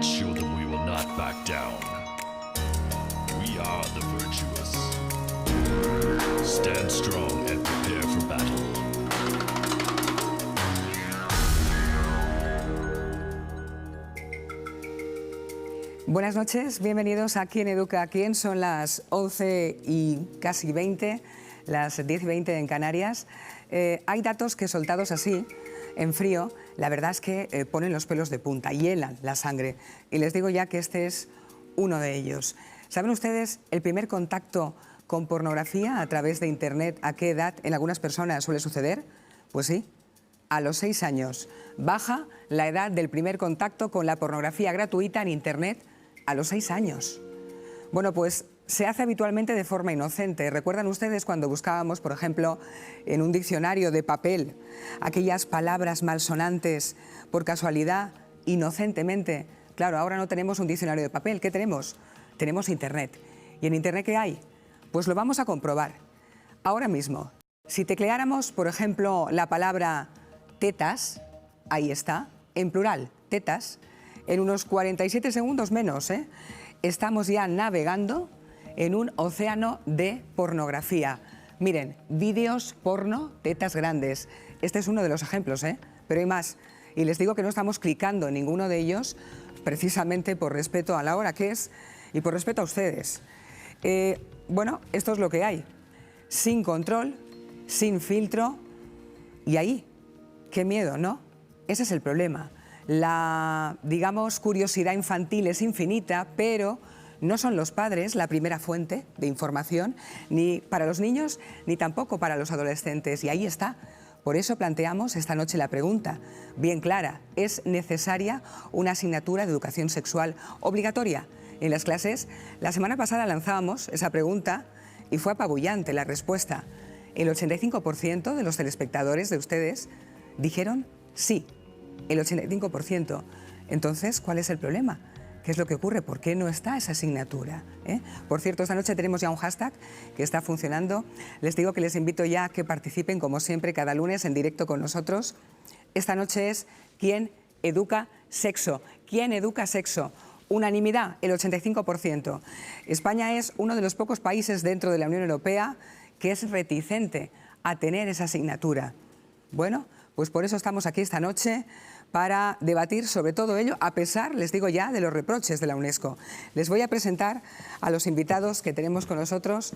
show them we will not back down. We are the virtuous. Stand strong and prepare for battle. Buenas noches, bienvenidos a Quién Educa a Quién. Son las 11 y casi 20, las 10 y 20 en Canarias. Hay datos que soltados así, en frío, la verdad es que ponen los pelos de punta, hielan la sangre. Y les digo ya que este es uno de ellos. ¿Saben ustedes el primer contacto con pornografía a través de Internet, a qué edad en algunas personas suele suceder? Pues sí, a los 6 años. Baja la edad del primer contacto con la pornografía gratuita en Internet a los 6 años. Bueno, pues se hace habitualmente de forma inocente. ¿Recuerdan ustedes cuando buscábamos, por ejemplo, en un diccionario de papel, aquellas palabras malsonantes por casualidad, inocentemente? Claro, ahora no tenemos un diccionario de papel. ¿Qué tenemos? Tenemos Internet. ¿Y en Internet qué hay? Pues lo vamos a comprobar. Ahora mismo, si tecleáramos, por ejemplo, la palabra tetas, ahí está, en plural, tetas, en unos 47 segundos menos, estamos ya navegando en un océano de pornografía. Miren, vídeos porno, tetas grandes. Este es uno de los ejemplos, pero hay más. Y les digo que no estamos clicando en ninguno de ellos precisamente por respeto a la hora que es y por respeto a ustedes. Bueno, esto es lo que hay. Sin control, sin filtro y ahí. Qué miedo, ¿no? Ese es el problema. La, digamos, curiosidad infantil es infinita, pero no son los padres la primera fuente de información, ni para los niños, ni tampoco para los adolescentes. Y ahí está. Por eso planteamos esta noche la pregunta, bien clara, ¿es necesaria una asignatura de educación sexual obligatoria en las clases? La semana pasada lanzábamos esa pregunta y fue apabullante la respuesta. El 85% de los telespectadores de ustedes dijeron sí. El 85%. Entonces, ¿cuál es el problema? ¿Qué es lo que ocurre? ¿Por qué no está esa asignatura? Por cierto, esta noche tenemos ya un hashtag que está funcionando. Les digo que les invito ya a que participen, como siempre, cada lunes en directo con nosotros. Esta noche es ¿Quién educa sexo? ¿Quién educa sexo? Unanimidad, el 85%. España es uno de los pocos países dentro de la Unión Europea que es reticente a tener esa asignatura. Bueno, pues por eso estamos aquí esta noche, para debatir sobre todo ello, a pesar, les digo ya, de los reproches de la UNESCO. Les voy a presentar a los invitados que tenemos con nosotros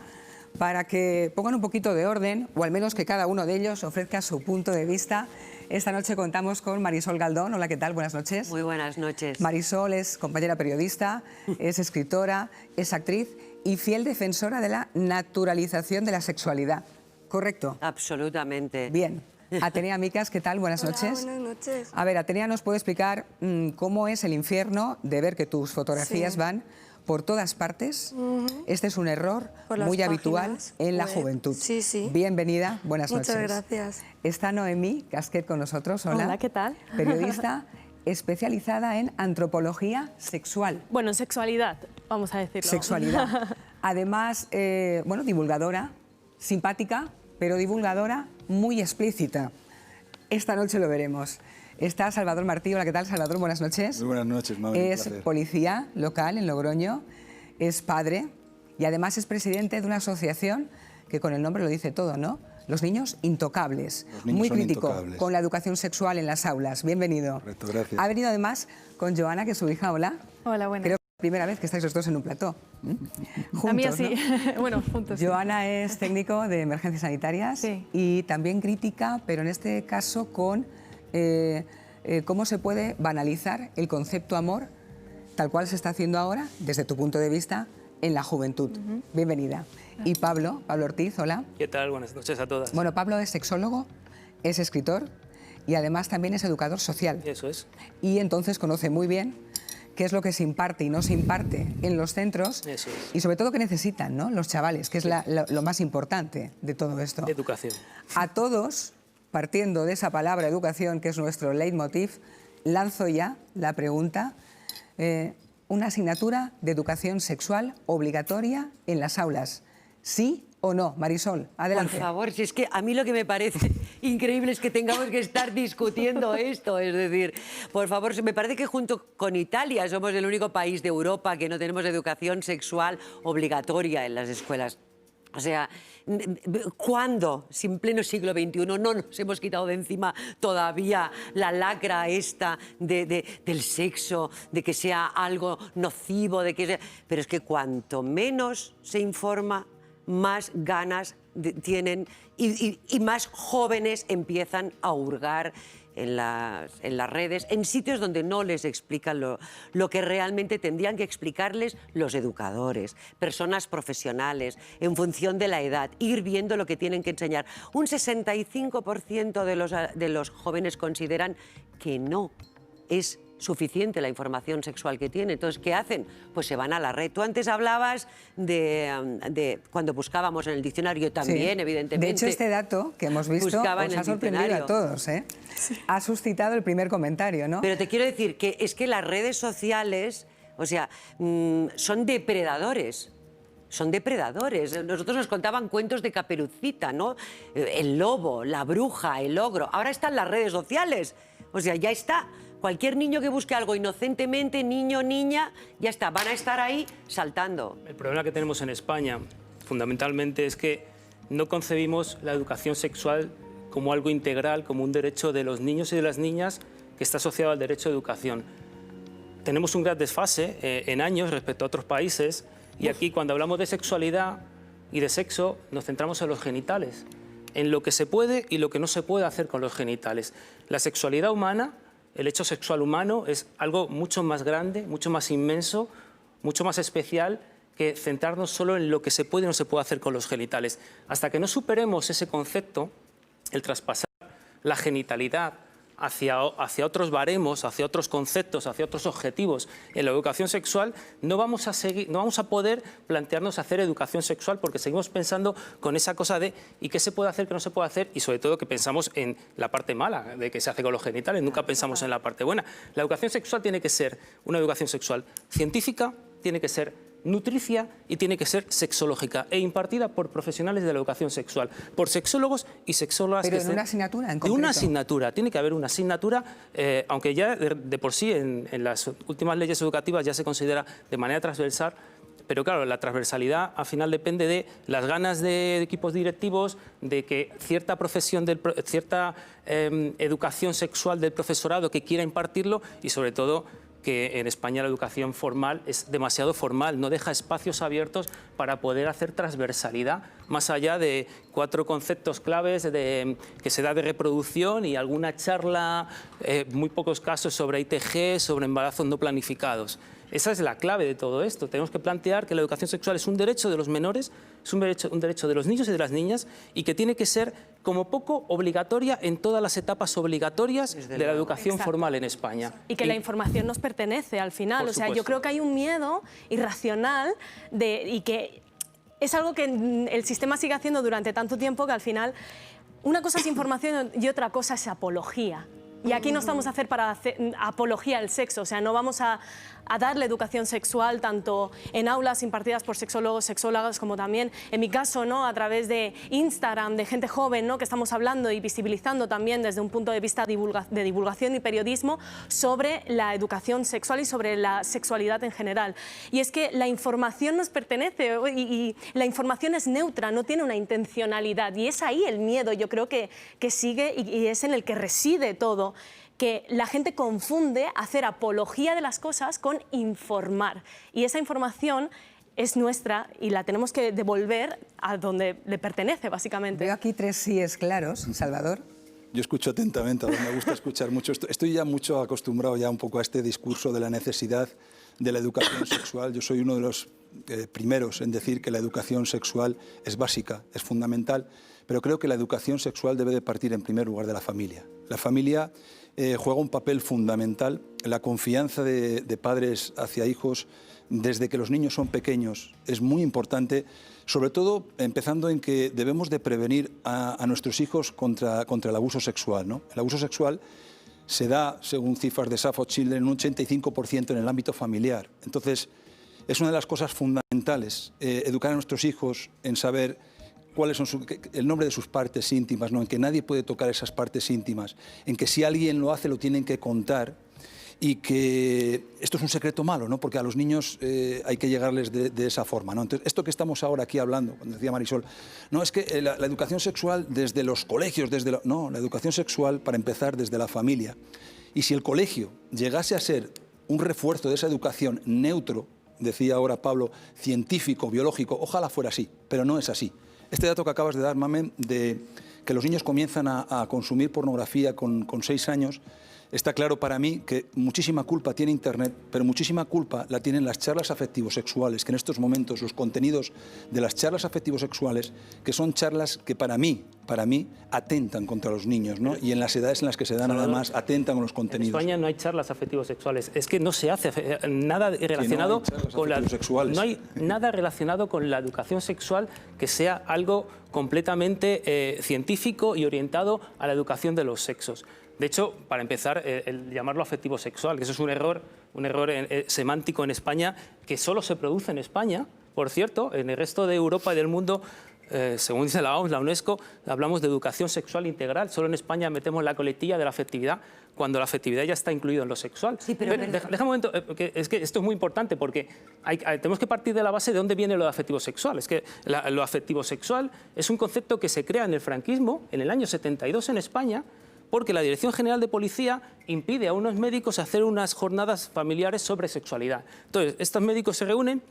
para que pongan un poquito de orden, o al menos que cada uno de ellos ofrezca su punto de vista. Esta noche contamos con Marisol Galdón. Hola, ¿qué tal? Buenas noches. Muy buenas noches. Marisol es compañera periodista, es escritora, es actriz y fiel defensora de la naturalización de la sexualidad. ¿Correcto? Absolutamente. Bien. Atenea Micas, ¿qué tal? Buenas noches. Buenas noches. A ver, Atenea nos puede explicar cómo es el infierno de ver que tus fotografías van por todas partes. Este es un error muy habitual en la juventud. Sí, sí. Bienvenida, buenas noches. Muchas gracias. Está Noemí Casquet con nosotros. Hola. Hola, ¿qué tal? Periodista especializada en antropología sexual. Bueno, en sexualidad, vamos a decirlo. Sexualidad. Además, bueno, divulgadora, simpática, pero divulgadora muy explícita. Esta noche lo veremos. Está Salvador Martí. Hola, ¿qué tal, Salvador? Buenas noches. Muy buenas noches, Mabel. Es policía local en Logroño, es padre y además es presidente de una asociación que con el nombre lo dice todo, ¿no? Los niños intocables. Los niños muy son crítico intocables. con la educación sexual en las aulas. Bienvenido. Correcto, gracias. Ha venido además con Joana, que es su hija. Hola. Hola, buenas. Creo que es la primera vez que estáis los dos en un plató. Juntos, a mí así, ¿no? bueno, juntos. Joana es técnico de emergencias sanitarias y también crítica, pero en este caso con cómo se puede banalizar el concepto amor, tal cual se está haciendo ahora, desde tu punto de vista, en la juventud. Bienvenida. Y Pablo Ortiz, hola. ¿Qué tal? Buenas noches a todas. Bueno, Pablo es sexólogo, es escritor y además también es educador social. Eso es. Y entonces conoce muy bien qué es lo que se imparte y no se imparte en los centros. Eso es. Y sobre todo qué necesitan, ¿no?, los chavales, que es lo más importante de todo esto. Educación. A todos, partiendo de esa palabra educación, que es nuestro leitmotiv, lanzo ya la pregunta. Una asignatura de educación sexual obligatoria en las aulas. ¿Sí ¿O no? Marisol, adelante. Por favor, si es que a mí lo que me parece increíble es que tengamos que estar discutiendo esto. Es decir, por favor, me parece que junto con Italia somos el único país de Europa que no tenemos educación sexual obligatoria en las escuelas. O sea, ¿cuándo, si en pleno siglo XXI, no nos hemos quitado de encima todavía la lacra esta del sexo, de que sea algo nocivo, de que sea... Pero es que cuanto menos se informa, más ganas tienen y más jóvenes empiezan a hurgar en las redes, en sitios donde no les explican lo que realmente tendrían que explicarles los educadores, personas profesionales, en función de la edad, ir viendo lo que tienen que enseñar. Un 65% de los jóvenes consideran que no es suficiente la información sexual que tiene. Entonces, ¿qué hacen? Pues se van a la red. Tú antes hablabas de cuando buscábamos en el diccionario también, sí. Evidentemente. De hecho, este dato que hemos visto os ha sorprendido a todos, ¿eh? Sí. Ha suscitado el primer comentario, ¿no? Pero te quiero decir que es que las redes sociales, o sea, son depredadores. Son depredadores. Nosotros nos contaban cuentos de Caperucita, ¿no? El lobo, la bruja, el ogro. Ahora están las redes sociales. O sea, ya está. Cualquier niño que busque algo inocentemente, niño, niña, ya está, van a estar ahí saltando. El problema que tenemos en España, fundamentalmente, es que no concebimos la educación sexual como algo integral, como un derecho de los niños y de las niñas que está asociado al derecho a educación. Tenemos un gran desfase en años respecto a otros países y aquí cuando hablamos de sexualidad y de sexo nos centramos en los genitales, en lo que se puede y lo que no se puede hacer con los genitales. La sexualidad humana, el hecho sexual humano es algo mucho más grande, mucho más inmenso, mucho más especial que centrarnos solo en lo que se puede y no se puede hacer con los genitales. Hasta que no superemos ese concepto, el traspasar la genitalidad hacia otros baremos, hacia otros conceptos, hacia otros objetivos en la educación sexual, no vamos a poder plantearnos hacer educación sexual porque seguimos pensando con esa cosa de ¿y qué se puede hacer, qué no se puede hacer? Y sobre todo que pensamos en la parte mala de que se hace con los genitales, nunca pensamos en la parte buena. La educación sexual tiene que ser una educación sexual científica, tiene que ser nutricia y tiene que ser sexológica e impartida por profesionales de la educación sexual, por sexólogos y sexólogas. Pero en una asignatura en concreto. De una asignatura, tiene que haber una asignatura, aunque ya de por sí en las últimas leyes educativas ya se considera de manera transversal, pero claro, la transversalidad al final depende de las ganas de equipos directivos, de que cierta profesión, cierta educación sexual del profesorado que quiera impartirlo y sobre todo que en España la educación formal es demasiado formal, no deja espacios abiertos para poder hacer transversalidad, más allá de 4 conceptos claves que se da de reproducción y alguna charla, muy pocos casos sobre ITG, sobre embarazos no planificados. Esa es la clave de todo esto. Tenemos que plantear que la educación sexual es un derecho de los menores, es un derecho de los niños y de las niñas y que tiene que ser, como poco, obligatoria en todas las etapas obligatorias de la educación formal en España. Y que la información nos pertenece al final. O sea, yo creo que hay un miedo irracional y que es algo que el sistema sigue haciendo durante tanto tiempo que al final una cosa es información y otra cosa es apología. Y aquí no estamos para hacer apología al sexo, o sea, no vamos a darle educación sexual tanto en aulas impartidas por sexólogos, sexólogas, como también, en mi caso, ¿no?, a través de Instagram, de gente joven, ¿no?, que estamos hablando y visibilizando también desde un punto de vista de divulgación y periodismo sobre la educación sexual y sobre la sexualidad en general. Y es que la información nos pertenece y la información es neutra, no tiene una intencionalidad y es ahí el miedo, yo creo que sigue y es en el que reside todo, que la gente confunde hacer apología de las cosas con informar. Y esa información es nuestra y la tenemos que devolver a donde le pertenece, básicamente. Veo aquí 3 síes claros, Salvador. Yo escucho atentamente, a mí me gusta escuchar mucho. Estoy ya mucho acostumbrado ya un poco a este discurso de la necesidad de la educación sexual. Yo soy uno de los primeros en decir que la educación sexual es básica, es fundamental, pero creo que la educación sexual debe de partir en primer lugar de la familia. La familia juega un papel fundamental. La confianza de padres hacia hijos desde que los niños son pequeños es muy importante, sobre todo empezando en que debemos de prevenir a nuestros hijos contra el abuso sexual, ¿no? El abuso sexual se da, según cifras de Save Our Children, un 85% en el ámbito familiar. Entonces, es una de las cosas fundamentales, educar a nuestros hijos en saber cuáles son el nombre de sus partes íntimas, ¿no? En que nadie puede tocar esas partes íntimas, en que si alguien lo hace lo tienen que contar, y que esto es un secreto malo, ¿no? Porque a los niños hay que llegarles de esa forma, ¿no? Entonces, esto que estamos ahora aquí hablando, cuando decía Marisol, no, es que la educación sexual desde los colegios, no, la educación sexual, para empezar, desde la familia. Y si el colegio llegase a ser un refuerzo de esa educación neutro, decía ahora Pablo, científico, biológico, ojalá fuera así, pero no es así. Este dato que acabas de dar, Mamen, de que los niños comienzan a consumir pornografía con 6 años, está claro para mí que muchísima culpa tiene Internet, pero muchísima culpa la tienen las charlas afectivo-sexuales, que en estos momentos los contenidos de las charlas afectivo-sexuales, que son charlas que para mí atentan contra los niños, ¿no? Y en las edades en las que se dan, además, atentan con los contenidos. En España no hay charlas afectivo-sexuales. Es que no se hace nada relacionado con no hay nada relacionado con la educación sexual que sea algo completamente científico y orientado a la educación de los sexos. De hecho, para empezar, el llamarlo afectivo sexual, que eso es un error semántico en España, que solo se produce en España, por cierto. En el resto de Europa y del mundo, según dice la OMS, la UNESCO, hablamos de educación sexual integral. Solo en España metemos la coletilla de la afectividad, cuando la afectividad ya está incluida en lo sexual. Sí, pero Deja un momento, es que esto es muy importante, porque tenemos que partir de la base de dónde viene lo de afectivo sexual. Es que lo afectivo sexual es un concepto que se crea en el franquismo, en el año 72 en España, porque la Dirección General de Policía impide a unos médicos hacer unas jornadas familiares sobre sexualidad. Entonces, estos médicos se reúnen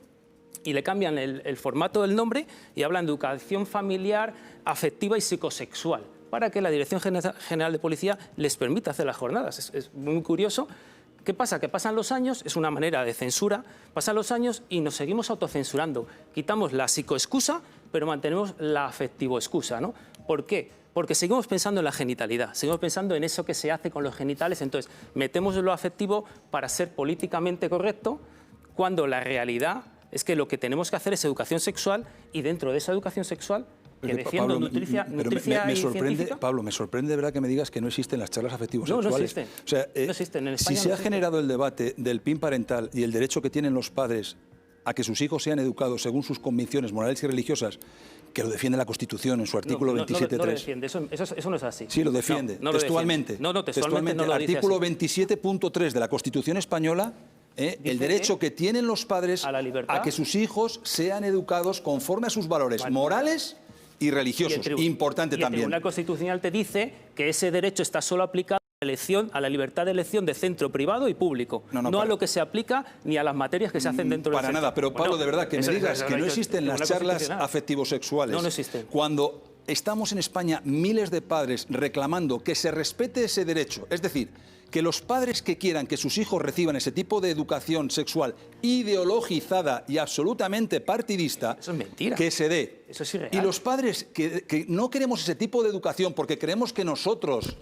y le cambian el formato del nombre y hablan de educación familiar, afectiva y psicosexual, para que la Dirección General de Policía les permita hacer las jornadas. Es muy curioso. ¿Qué pasa? Que pasan los años, es una manera de censura, pasan los años y nos seguimos autocensurando. Quitamos la psicoexcusa, pero mantenemos la afectivo-excusa, ¿no? ¿Por qué? Porque seguimos pensando en la genitalidad, seguimos pensando en eso que se hace con los genitales, entonces metemos lo afectivo para ser políticamente correcto, cuando la realidad es que lo que tenemos que hacer es educación sexual, y dentro de esa educación sexual, que defiendo Pablo, nutricia me y sorprende, científica. Pablo, me sorprende de verdad que me digas que no existen las charlas afectivo-sexuales. No existen. O sea, no existen. En España si se no ha existen. generado el debate del PIN parental y el derecho que tienen los padres a que sus hijos sean educados según sus convicciones morales y religiosas, que lo defiende la Constitución en su artículo 27.3. No lo defiende, eso no es así. Sí, lo defiende, no textualmente. Textualmente no lo dice artículo así. 27.3 de la Constitución española, el derecho que tienen los padres a la libertad, a que sus hijos sean educados conforme a sus valores morales y religiosos. Importante y el también. Tribunal Constitucional te dice que ese derecho está solo aplicado a la libertad de elección de centro privado y público, no a lo que se aplica ni a las materias que se hacen dentro del centro. Para nada, pero Pablo, de verdad, que me digas que no existen las charlas afectivo-sexuales. No existen. Cuando estamos en España miles de padres reclamando que se respete ese derecho, es decir, que los padres que quieran que sus hijos reciban ese tipo de educación sexual ideologizada y absolutamente partidista, eso es mentira. Que se dé. Eso es irreal. Y los padres que no queremos ese tipo de educación porque creemos que nosotros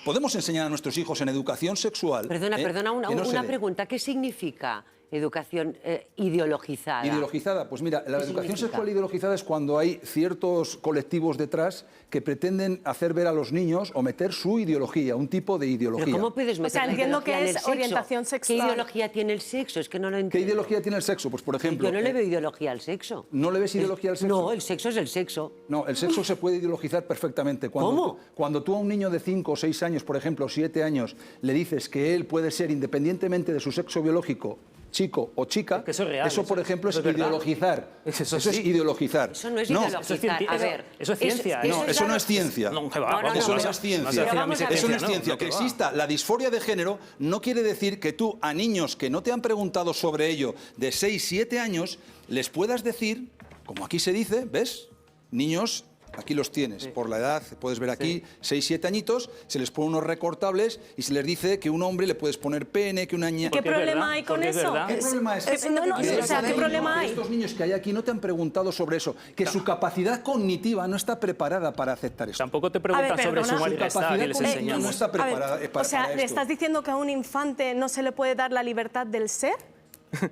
podemos enseñar a nuestros hijos en educación sexual. Perdona, una pregunta. ¿Qué significa educación ideologizada? Ideologizada, pues mira, la educación sexual ideologizada es cuando hay ciertos colectivos detrás que pretenden hacer ver a los niños o meter su ideología, un tipo de ideología. ¿Pero cómo puedes meter entiendo que en el es sexo? orientación sexual. ¿Qué ideología tiene el sexo? Es que no lo entiendo. ¿Qué ideología tiene el sexo? Pues por ejemplo... Yo no le veo ideología al sexo. ¿No le ves ideología al sexo? No, el sexo es el sexo. No, el sexo se puede ideologizar perfectamente. ¿Cómo? Cuando tú a un niño de 5 o 6 años, por ejemplo, 7 años, le dices que él puede ser, independientemente de su sexo biológico, chico o chica, que eso es real, por ejemplo, es verdad. ideologizar. Eso es sí. ideologizar. Eso no es ideologizar. A ver, eso es ciencia. No, eso no es ciencia. No, eso no es ciencia. Eso no es ciencia. Que va. exista la disforia de género no quiere decir que tú a niños que no te han preguntado sobre ello de 6, 7 años les puedas decir, como aquí se dice, ¿ves? Niños... Aquí los tienes, por la edad, puedes ver aquí, 6, 7 añitos, se les pone unos recortables y se les dice que un hombre le puedes poner pene, que una niña... ¿Qué problema hay con eso? ¿Qué problema es? ¿qué problema hay? Estos niños que hay aquí no te han preguntado sobre eso, que su capacidad cognitiva no está preparada para aceptar esto. Tampoco te preguntan sobre su libertad que les enseñamos. No está preparada para o sea, esto. ¿le estás diciendo que a un infante no se le puede dar la libertad del ser?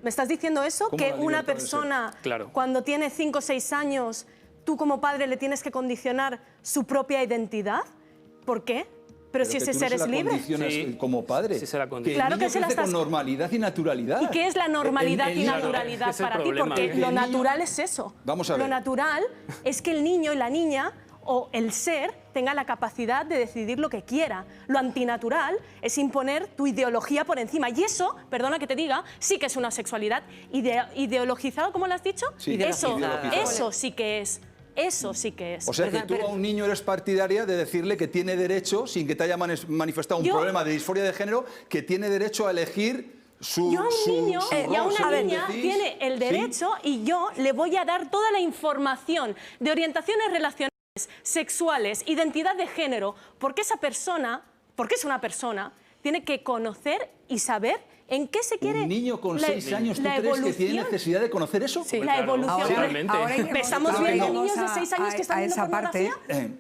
¿Me estás diciendo eso? ¿Cómo Que la una libertad del persona, ser? Claro. cuando tiene 5 o 6 años, tú como padre le tienes que condicionar su propia identidad. ¿Por qué? Pero si ese ser es libre. Sí, como padre. sí se la que condiciona. el Claro niño que se la crece estás- con normalidad y naturalidad. ¿Y qué es la normalidad y Claro, naturalidad ese es el para ti? problema. Porque El lo niño- natural es eso. Vamos a ver. Lo natural es que el niño y la niña o el ser tenga la capacidad de decidir lo que quiera. Lo antinatural es imponer tu ideología por encima. Y eso, perdona que te diga, sí que es una sexualidad ideologizada, ¿cómo lo has dicho? Sí, Eso, ideologizada. eso sí que es. Eso sí que es. O sea que tú a un niño eres partidaria de decirle que tiene derecho, sin que te haya manifestado un Yo- problema de disforia de género, que tiene derecho a elegir su Yo a un niño y a rol, una según niña decís. tiene el derecho y yo le voy a dar toda la información de orientaciones relacionales, sexuales, identidad de género, porque esa persona, porque es una persona, tiene que conocer y saber en qué se quiere... Un niño con la- 6 años, ¿tú la crees que tiene evolución. necesidad de conocer eso? Sí, Hombre, la claro. evolución. Seguramente. ¿Estamos ahora viendo iremos niños de 6 años que están viendo esa parte. pornografía?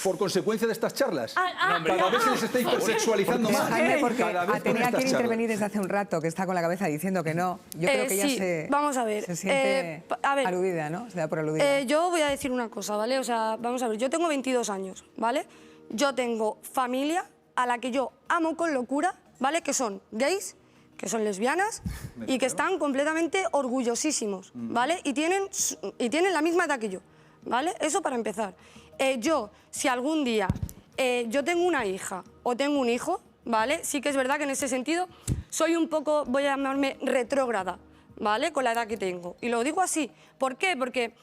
Por consecuencia de estas charlas. hombre, Cada vez se les está hipersexualizando más. Jaime, porque Cada vez con Atenea estas quiere charlas. intervenir desde hace un rato, que está con la cabeza diciendo que no. Yo creo que ya sí, se, vamos a ver, se siente a ver, aludida, ¿no? Se da por aludida. yo voy a decir una cosa, ¿vale? O sea, vamos a ver, yo tengo 22 años, ¿vale? Yo tengo familia a la que yo amo con locura, ¿vale? Que son gays, que son lesbianas y que están completamente orgullosísimos, ¿vale? Y tienen la misma edad que yo, ¿vale? Eso para empezar. Yo, si algún día yo tengo una hija o tengo un hijo, ¿vale? Sí que es verdad que en ese sentido soy un poco, voy a llamarme retrógrada, ¿vale? Con la edad que tengo. Y lo digo así. ¿Por qué? Porque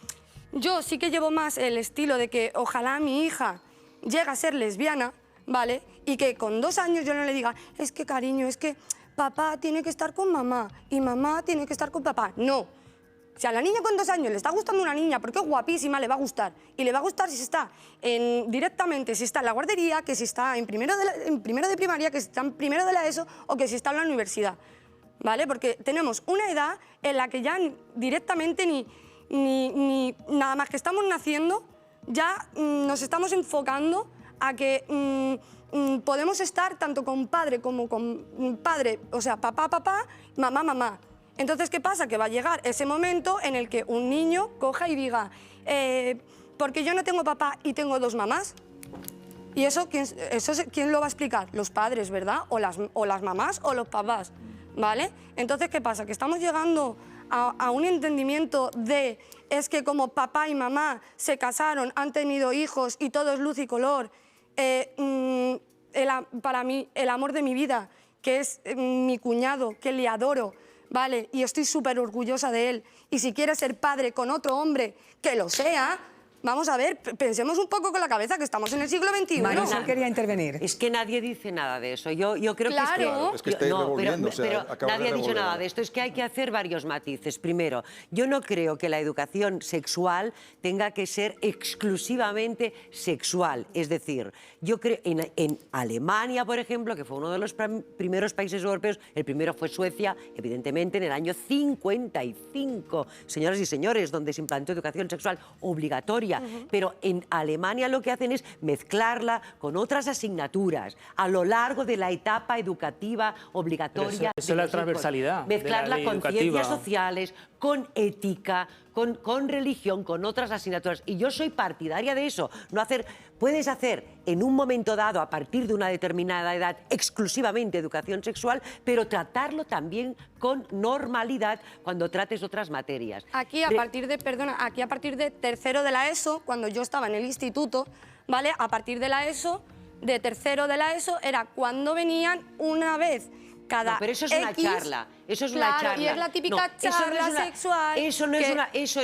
yo sí que llevo más el estilo de que ojalá mi hija llegue a ser lesbiana, ¿vale? Y que con 2 años yo no le diga, es que cariño, es que papá tiene que estar con mamá y mamá tiene que estar con papá. No. Si a la niña con 2 años le está gustando una niña porque es guapísima, le va a gustar. Y le va a gustar si está directamente, si está en la guardería, que si está en primero de primaria, que si está en primero de la ESO o que si está en la universidad. ¿Vale? Porque tenemos una edad en la que ya directamente ni nada más que estamos naciendo, ya nos estamos enfocando a que podemos estar tanto con padre como con padre, o sea, papá, papá, mamá, mamá. Entonces, ¿qué pasa? Que va a llegar ese momento en el que un niño coja y diga, porque yo no tengo papá y tengo 2 mamás. ¿Y eso quién lo va a explicar? Los padres, ¿verdad? O las mamás o los papás, ¿vale? Entonces, ¿qué pasa? Que estamos llegando a un entendimiento de es que como papá y mamá se casaron, han tenido hijos y todo es luz y color, para mí el amor de mi vida, que es mi cuñado, que le adoro, ¿vale? Y estoy súper orgullosa de él. Y si quiere ser padre con otro hombre, que lo sea. Vamos a ver, pensemos un poco con la cabeza, que estamos en el siglo XXI. Marisol quería intervenir. Es que nadie dice nada de eso. Yo creo Claro. que Claro, es que estáis revolviendo, o sea, pero acabas de nadie ha dicho revolver. nada de esto. Es que hay que hacer varios matices. Primero, yo no creo que la educación sexual tenga que ser exclusivamente sexual. Es decir, yo creo en Alemania, por ejemplo, que fue uno de los primeros países europeos, el primero fue Suecia, evidentemente en el año 55, señoras y señores, donde se implantó educación sexual obligatoria. Pero en Alemania lo que hacen es mezclarla con otras asignaturas a lo largo de la etapa educativa obligatoria. Pero eso es la transversalidad de la Mezclarla ley con educativa. ciencias sociales, con ética, con religión, con otras asignaturas. Y yo soy partidaria de eso. Puedes hacer en un momento dado, a partir de una determinada edad, exclusivamente educación sexual, pero tratarlo también con normalidad cuando trates otras materias. Aquí a partir de tercero de la ESO, cuando yo estaba en el instituto, ¿vale? A partir de la ESO, de tercero de la ESO, era cuando venían una vez cada No, pero eso es una X, charla. Eso es claro, una charla. y es la típica No, eso no charla es una- sexual. Eso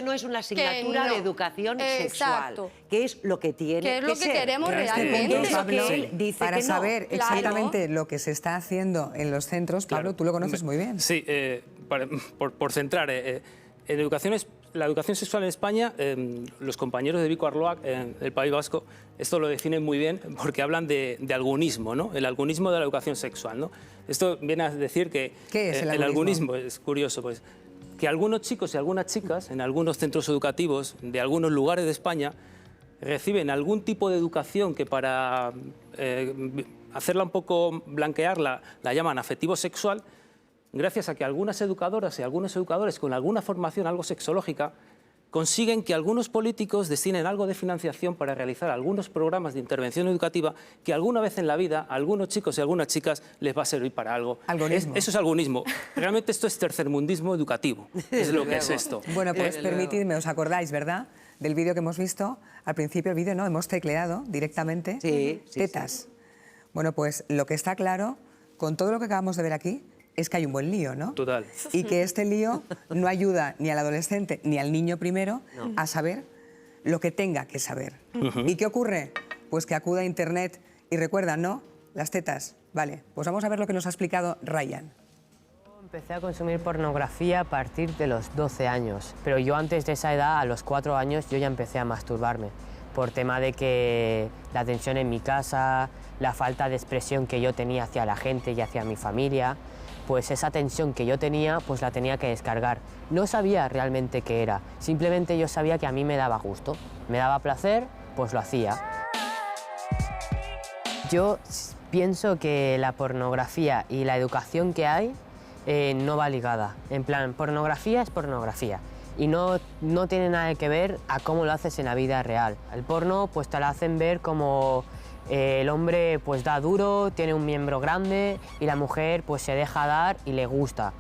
no es una asignatura no. de educación sexual, Exacto. que es lo que tiene Que es lo que ser. queremos Pero este realmente. punto, Eso Pablo, que él dice para que no. saber Claro. exactamente lo que se está haciendo en los centros, Pablo, Claro. tú lo conoces muy bien. Sí, por centrar, la educación sexual en España, los compañeros de Vico Arloac, del País Vasco, esto lo definen muy bien porque hablan de algonismo, ¿no? El algonismo de la educación sexual, ¿no? Esto viene a decir que ¿Qué es el el algonismo? algonismo es curioso, pues, que algunos chicos y algunas chicas en algunos centros educativos de algunos lugares de España reciben algún tipo de educación que para hacerla un poco blanquearla la llaman afectivo-sexual, gracias a que algunas educadoras y algunos educadores con alguna formación algo sexológica consiguen que algunos políticos destinen algo de financiación para realizar algunos programas de intervención educativa que alguna vez en la vida a algunos chicos y algunas chicas les va a servir para algo. Algonismo. Eso es algonismo. Realmente esto es tercermundismo educativo. Es lo que es esto. Bueno, pues permitidme, os acordáis, ¿verdad?, del vídeo que hemos visto. Al principio del vídeo, ¿no?, hemos tecleado directamente tetas. Bueno, pues lo que está claro, con todo lo que acabamos de ver aquí, es que hay un buen lío, ¿no? Total. Y que este lío no ayuda ni al adolescente ni al niño primero a saber lo que tenga que saber. ¿Y qué ocurre? Pues que acuda a Internet y recuerda, ¿no?, las tetas. Vale, pues vamos a ver lo que nos ha explicado Ryan. Empecé a consumir pornografía a partir de los 12 años, pero yo antes de esa edad, a los 4 años, yo ya empecé a masturbarme, por tema de que la tensión en mi casa, la falta de expresión que yo tenía hacia la gente y hacia mi familia, pues esa tensión que yo tenía, pues la tenía que descargar. No sabía realmente qué era, simplemente yo sabía que a mí me daba gusto, me daba placer, pues lo hacía. Yo pienso que la pornografía y la educación que hay no va ligada. En plan, pornografía es pornografía y no tiene nada que ver a cómo lo haces en la vida real. El porno pues te lo hacen ver como el hombre pues da duro, tiene un miembro grande y la mujer pues se deja dar y le gusta.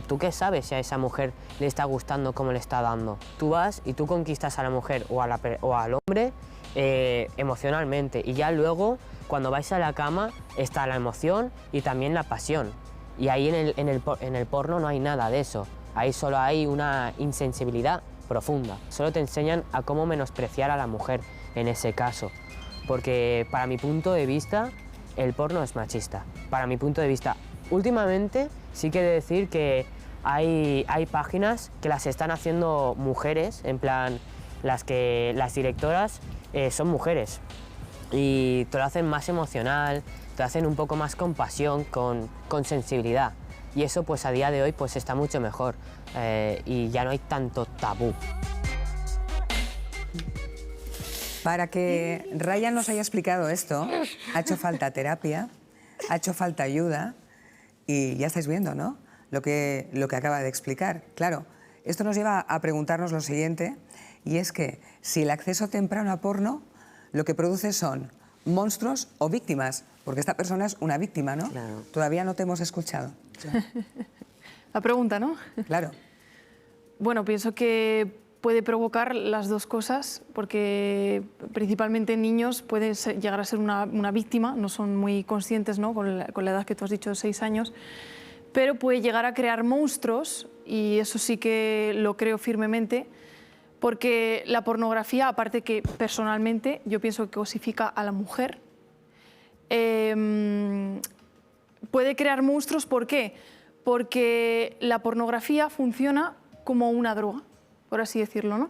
¿Tú qué sabes si a esa mujer le está gustando cómo le está dando? Tú vas y tú conquistas a la mujer o al hombre emocionalmente y ya luego cuando vais a la cama está la emoción y también la pasión. Y ahí en el porno no hay nada de eso. Ahí solo hay una insensibilidad profunda. Solo te enseñan a cómo menospreciar a la mujer en ese caso. Porque para mi punto de vista, el porno es machista. Para mi punto de vista, últimamente sí que he de decir que hay páginas que las están haciendo mujeres, en plan, las directoras son mujeres. Y te lo hacen más emocional, te lo hacen un poco más con pasión, con sensibilidad. Y eso pues a día de hoy pues está mucho mejor y ya no hay tanto tabú. Para que Ryan nos haya explicado esto, ha hecho falta terapia, ha hecho falta ayuda y ya estáis viendo, ¿no?, lo que acaba de explicar. Claro, esto nos lleva a preguntarnos lo siguiente, y es que si el acceso temprano a porno lo que produce son monstruos o víctimas, porque esta persona es una víctima, ¿no? Claro. Todavía no te hemos escuchado. La pregunta, ¿no? Claro. Bueno, pienso que puede provocar las dos cosas, porque principalmente en niños puede llegar a ser una víctima, no son muy conscientes, ¿no?, con la edad que tú has dicho, 6 años, pero puede llegar a crear monstruos, y eso sí que lo creo firmemente, porque la pornografía, aparte que personalmente yo pienso que cosifica a la mujer, puede crear monstruos. ¿Por qué? Porque la pornografía funciona como una droga, por así decirlo, ¿no?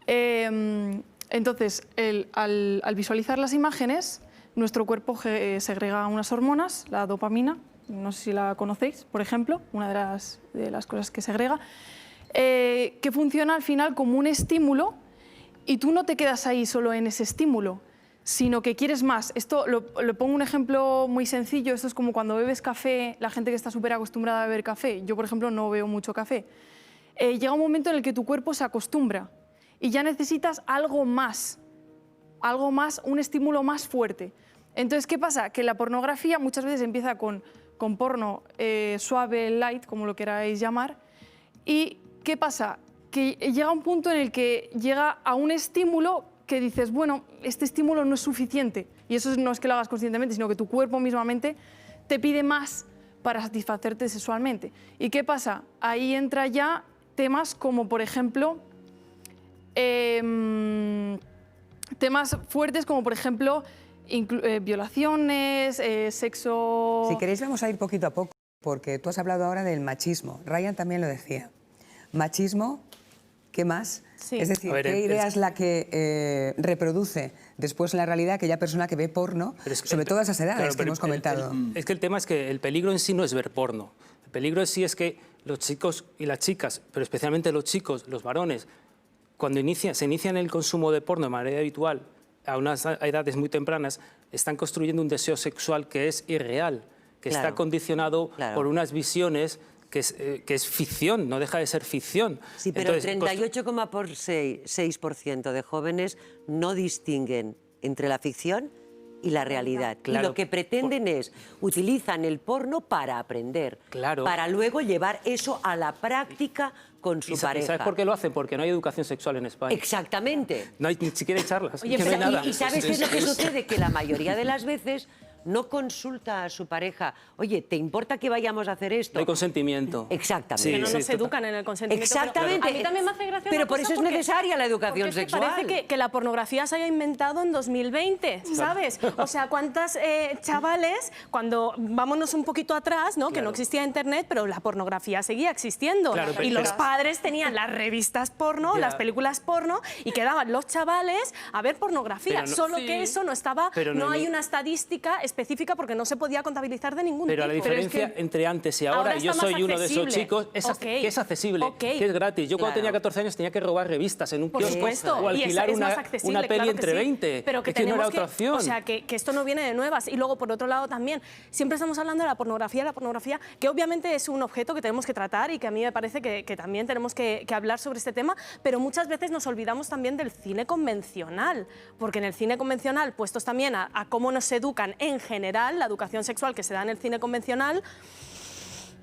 Entonces, al visualizar las imágenes, nuestro cuerpo segrega unas hormonas, la dopamina, no sé si la conocéis, por ejemplo, una de las cosas que segrega, que funciona al final como un estímulo, y tú no te quedas ahí solo en ese estímulo, sino que quieres más. Esto lo pongo un ejemplo muy sencillo. Esto es como cuando bebes café, la gente que está súper acostumbrada a beber café. Yo, por ejemplo, no bebo mucho café. Llega un momento en el que tu cuerpo se acostumbra y ya necesitas algo más, un estímulo más fuerte. Entonces, ¿qué pasa? Que la pornografía muchas veces empieza con porno suave, light, como lo queráis llamar, y ¿qué pasa? Que llega un punto en el que llega a un estímulo que dices, bueno, este estímulo no es suficiente. Y eso no es que lo hagas conscientemente, sino que tu cuerpo mismamente te pide más para satisfacerte sexualmente. ¿Y qué pasa? Ahí entra ya temas como, por ejemplo, temas fuertes como, por ejemplo, violaciones, sexo... Si queréis vamos a ir poquito a poco, porque tú has hablado ahora del machismo. Ryan también lo decía. Machismo, ¿qué más? Sí. Es decir, ¿qué idea es la que reproduce después en la realidad aquella persona que ve porno, sobre todas esas edades, claro, que hemos comentado? Es que el tema es que el peligro en sí no es ver porno. El peligro en sí es que los chicos y las chicas, pero especialmente los chicos, los varones, cuando se inician el consumo de porno de manera habitual, a unas edades muy tempranas, están construyendo un deseo sexual que es irreal, que está condicionado por unas visiones que es ficción, no deja de ser ficción. Sí, pero el Entonces, 38,6% de jóvenes no distinguen entre la ficción y la realidad. Claro. Y lo que pretenden es, utilizan el porno para aprender, Claro. para luego llevar eso a la práctica con su pareja. ¿Sabes por qué lo hacen? Porque no hay educación sexual en España. Exactamente. No hay ni siquiera charlas, Oye, que no hay nada. ¿Y sabes qué es lo que sucede? Que la mayoría de las veces no consulta a su pareja, oye, ¿te importa que vayamos a hacer esto? No hay consentimiento. Exactamente. Sí, Que no sí, nos total. educan en el consentimiento. Exactamente. Pero a mí también me hace gracia Pero una por cosa eso es porque- necesaria la educación porque es que sexual. parece que la pornografía se haya inventado en 2020, ¿sabes? O sea, cuántas chavales, cuando vámonos un poquito atrás, ¿no? Que no existía internet, pero la pornografía seguía existiendo. Claro, y pero- los padres tenían las revistas porno, Ya. las películas porno, y quedaban los chavales a ver pornografía. Pero no- Solo que eso no estaba, Pero no no hay ni- una estadística específica porque no se podía contabilizar de ningún Pero tipo. la diferencia entre antes y ahora, y yo está más soy uno de esos accesible. chicos, es Ok. que es accesible, Ok. que es gratis. Yo cuando Claro. tenía 14 años tenía que robar revistas en un Por kiosco supuesto, o y alquilar es más una accesible, peli claro que entre sí, 20. pero que Es que no tenemos era otra opción. O sea, que esto no viene de nuevas. Y luego, por otro lado, también, siempre estamos hablando de la pornografía, que obviamente es un objeto que tenemos que tratar y que a mí me parece que también tenemos que hablar sobre este tema, pero muchas veces nos olvidamos también del cine convencional, porque en el cine convencional, puestos también a cómo nos educan en general, la educación sexual que se da en el cine convencional,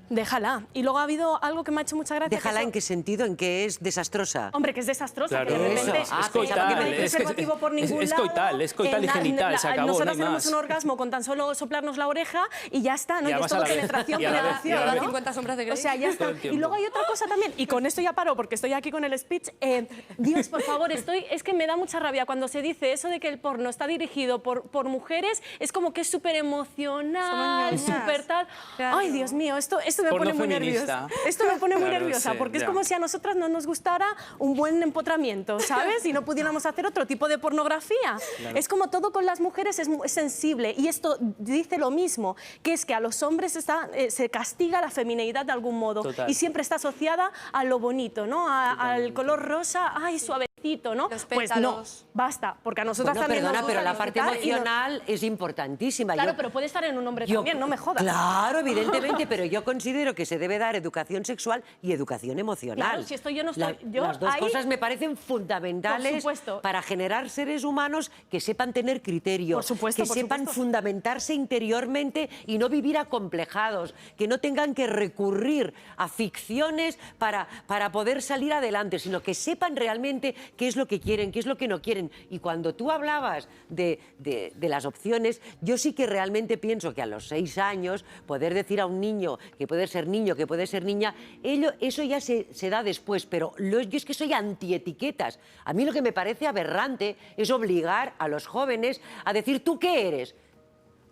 déjala. Y luego ha habido algo que me ha hecho mucha gracia. Déjala, ¿en qué sentido? ¿En qué es desastrosa? Hombre, que es desastrosa, Claro. que de repente Eso. Es que coital, no hay preservativo por ningún es lado, coital y genital, se acabó, no nosotros hay tenemos más. un orgasmo con tan solo soplarnos la oreja y ya está, ¿no? Ya Y es vas a todo la vez. penetración, Y a la vez, penetración, y a la vez. ¿no? 50 sombras de Grey. O sea, ya está. Todo el tiempo. Y luego hay otra cosa también, y con esto ya paro porque estoy aquí con el speech. Dios, por favor, es que me da mucha rabia cuando se dice eso de que el porno está dirigido por mujeres, es como que es súper emocional, Somos súper tal. Claro. Ay, Dios mío, esto me Porno pone muy feminista. nerviosa. Esto me pone muy Claro, nerviosa, sí, porque es ya. como si a nosotras no nos gustara un buen empotramiento, ¿sabes? Y no pudiéramos hacer otro tipo de pornografía. Es como todo con las mujeres es sensible, y esto dice lo mismo, que es que a los hombres se castiga la femineidad de algún modo, Total. y siempre está asociada a lo bonito, ¿no? Al color rosa, ay, suavecito, ¿no? Los Pues no, pétalos. basta, porque a nosotras Bueno, también perdona, nos pero gusta la parte disfrutar y no- emocional es importantísima. Claro, Yo- pero puede estar en un hombre yo- también, no me jodas. Claro, evidentemente, pero yo considero que se debe dar educación sexual y educación emocional. Claro, si esto yo no estoy- yo las dos ahí- cosas me parecen fundamentales Por supuesto. para generar seres humanos que sepan tener criterio, Por supuesto, que por sepan supuesto. fundamentarse interiormente y no vivir acomplejados, que no tengan que recurrir a ficciones para poder salir adelante, sino que sepan realmente qué es lo que quieren, qué es lo que no quieren. Y cuando tú hablabas de las opciones, yo sí que realmente pienso que a los 6 años poder decir a un niño, que puede ser niña, eso ya se da después, pero yo es que soy antietiquetas. A mí lo que me parece aberrante es obligar a los jóvenes a decir, ¿tú qué eres?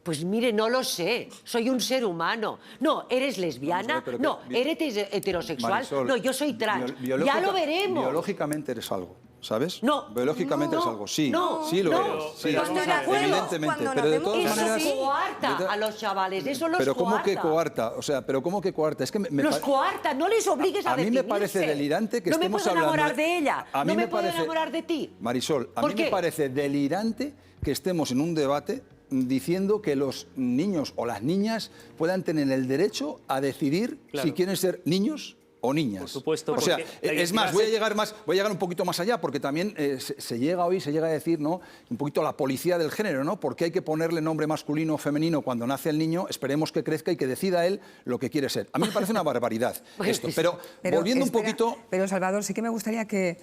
Pues mire, no lo sé, soy un ser humano. No, ¿eres lesbiana? Vamos a ver, pero No, que- ¿eres heterosexual? Marisol, No, yo soy trans. Ya biológica- lo veremos. Biológicamente eres algo, ¿sabes? No. Biológicamente eres No. algo, sí. No. Sí lo No. eres. Sí, Yo estoy de acuerdo. evidentemente. Cuando Pero de nacemos, todas Eso maneras... sí coarta de to- a los chavales, eso los Pero coarta. ¿cómo que coarta? O sea, pero ¿cómo que coarta? Es que Los coarta, no les obligues a A mí me definirse. parece delirante que no estemos me puedo hablando enamorar de ella, A mí no me me puedo parece- enamorar de ti. Marisol, a ¿Por mí qué? me parece delirante que estemos en un debate diciendo que los niños o las niñas puedan tener el derecho a decidir Claro. si quieren ser niños o niñas. Por supuesto, O sea, porque la es más, identidad voy a llegar un poquito más allá, porque también se llega a decir, ¿no? Un poquito la policía del género, ¿no? Porque hay que ponerle nombre masculino o femenino cuando nace el niño, esperemos que crezca y que decida él lo que quiere ser. A mí me parece una barbaridad esto, pero volviendo espera, un poquito... Pero, Salvador, sí que me gustaría que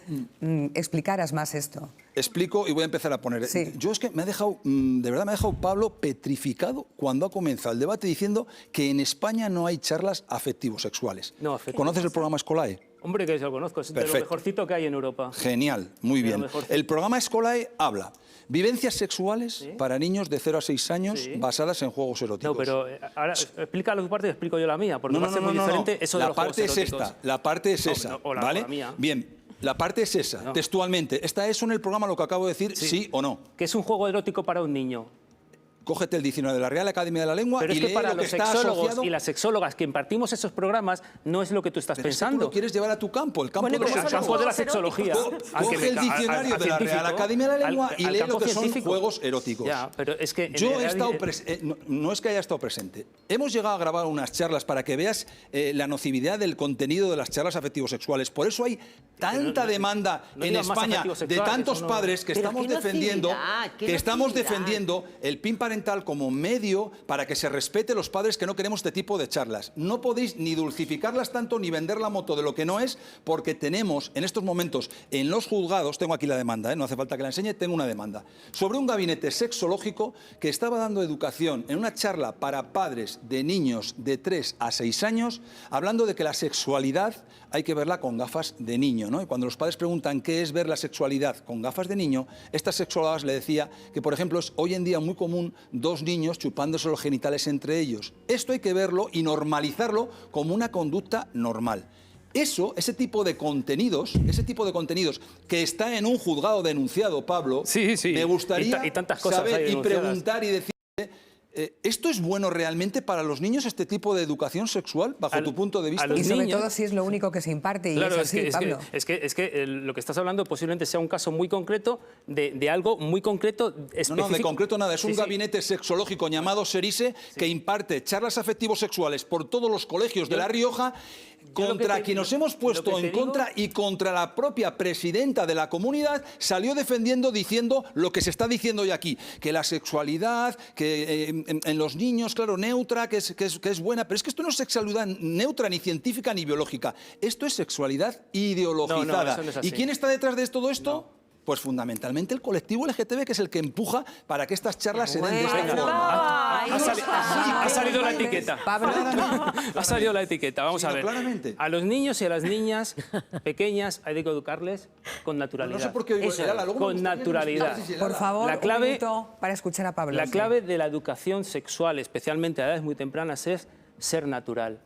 explicaras más esto. Explico y voy a empezar a poner. Sí. Yo es que me ha dejado, de verdad me ha dejado Pablo petrificado cuando ha comenzado el debate diciendo que en España no hay charlas afectivo-sexuales. No, afectivo. ¿Conoces el programa Escolae? Hombre, que lo conozco, es de lo Perfecto. mejorcito que hay en Europa. Genial, muy De lo bien. mejorcito. El programa Escolae habla vivencias sexuales para niños de 0 a 6 años Sí. basadas en juegos eróticos. No, pero ahora explica tu parte y explico yo la mía, porque va a ser muy diferente eso de La los juegos parte es eróticos. esta, la parte es No, esa, no, o la ¿vale? mía. Bien, la parte es esa, No. textualmente. ¿Está eso en el programa lo que acabo de decir, sí o no? Que es un juego erótico para un niño. Cógete el diccionario de la Real Academia de la Lengua Pero y es que lee para lo que los está sexólogos asociado... y las sexólogas que impartimos esos programas no es lo que tú estás Pero es que tú pensando. lo quieres llevar a tu campo, el campo Bueno, de ¿cómo los Al son los campo de la juegos sexología. Coge el diccionario de la Real Academia de la Lengua y lee lo que son juegos eróticos. Ya, pero es que Yo he estado no es que haya estado presente. Hemos llegado a grabar unas charlas para que veas la nocividad del contenido de las charlas afectivo-sexuales. Por eso hay tanta demanda no en digas más España afectivo de sexual, tantos eso no- padres que Pero estamos qué defendiendo nocividad, qué nocividad. el PIN parental como medio para que se respete los padres que no queremos este tipo de charlas. No podéis ni dulcificarlas tanto ni vender la moto de lo que no es, porque tenemos en estos momentos en los juzgados, tengo aquí la demanda, no hace falta que la enseñe, tengo una demanda, sobre un gabinete sexológico que estaba dando educación en una charla para padres de niños de 3 a 6 años, hablando de que la sexualidad hay que verla con gafas de niño, ¿no? Y cuando los padres preguntan qué es ver la sexualidad con gafas de niño, estas sexólogas le decía que, por ejemplo, es hoy en día muy común 2 niños chupándose los genitales entre ellos. Esto hay que verlo y normalizarlo como una conducta normal. Ese tipo de contenidos que está en un juzgado denunciado, Pablo, Sí. me gustaría Y tantas cosas saber hay y denunciadas. preguntar y decir... ¿Esto es bueno realmente para los niños, este tipo de educación sexual, bajo tu punto de vista? a los Y sobre niños- todo si es lo único que se imparte y Claro, es así, Pablo. es que lo que estás hablando posiblemente sea un caso muy concreto de algo muy concreto, específico. No, de concreto nada. Es un Sí. gabinete sexológico llamado SERISE que imparte charlas afectivos sexuales por todos los colegios de La Rioja contra quien nos hemos puesto en contra y contra la propia presidenta de la comunidad salió defendiendo, diciendo lo que se está diciendo hoy aquí, que la sexualidad, que en los niños, claro, neutra, que es buena, pero es que esto no es sexualidad neutra, ni científica, ni biológica. Esto es sexualidad ideologizada. eso no es así. ¿Y quién está detrás de todo esto? Pues fundamentalmente el colectivo LGTB, que es el que empuja para que estas charlas se den de esta Bueno, forma. Ha salido la etiqueta. Pablo, Ha salido la etiqueta. Vamos Sí, a no, ver. claramente. A los niños y a las niñas pequeñas hay que educarles con naturalidad. No sé por qué oigo Eso, Elala, luego me con gustaría que nos naturalidad. explicases, por Elala. favor, La clave- un minuto para escuchar a Pablo. La Sí. clave de la educación sexual, especialmente a edades muy tempranas, es ser natural,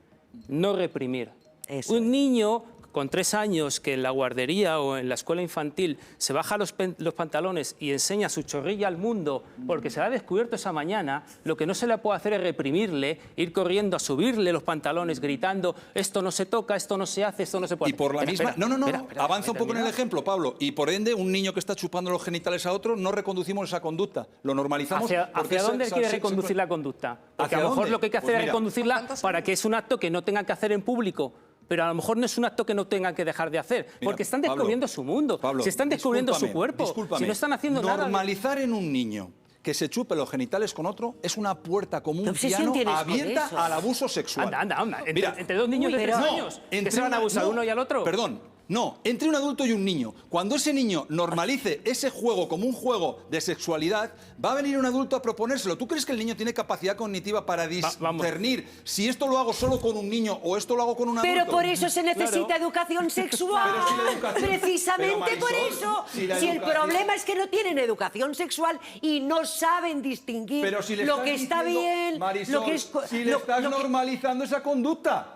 no reprimir. Eso Un niño con 3 años que en la guardería o en la escuela infantil se baja los pantalones y enseña su chorrilla al mundo porque se la ha descubierto esa mañana, lo que no se le puede hacer es reprimirle, ir corriendo a subirle los pantalones gritando esto no se toca, esto no se hace, esto no se puede Y por la hacer. misma... Espera, no, espera, avanza un poco en el terminar. ejemplo, Pablo. Y por ende, un niño que está chupando los genitales a otro, no reconducimos esa conducta. Lo normalizamos. ¿Hacia porque dónde es- quiere es- reconducir la conducta? Porque ¿Hacia a lo mejor dónde? lo que hay que hacer Pues es mira. reconducirla para que es un acto que no tengan que hacer en público. Pero a lo mejor no es un acto que no tengan que dejar de hacer, Mira, porque están Pablo, descubriendo su mundo, Pablo, si están descubriendo su discúlpame, cuerpo, discúlpame. si no están haciendo nada. Normalizar en un niño que se chupe los genitales con otro es una puerta como ¿Qué un obsesión piano tienes con abierta eso? al abuso sexual. Anda. Mira, Entre 2 niños de 3 años, que se van a abusar uno y al otro. Perdón. No, entre un adulto y un niño. Cuando ese niño normalice ese juego como un juego de sexualidad, va a venir un adulto a proponérselo. ¿Tú crees que el niño tiene capacidad cognitiva para discernir si esto lo hago solo con un niño o esto lo hago con un adulto? Pero por eso se necesita educación sexual. Pero si la educación- Precisamente Pero, por Marisol, eso. si la Si el educación- problema es que no tienen educación sexual y no saben distinguir Pero si le lo estás que está diciendo, bien, Marisol, lo que es si le estás normalizando esa conducta.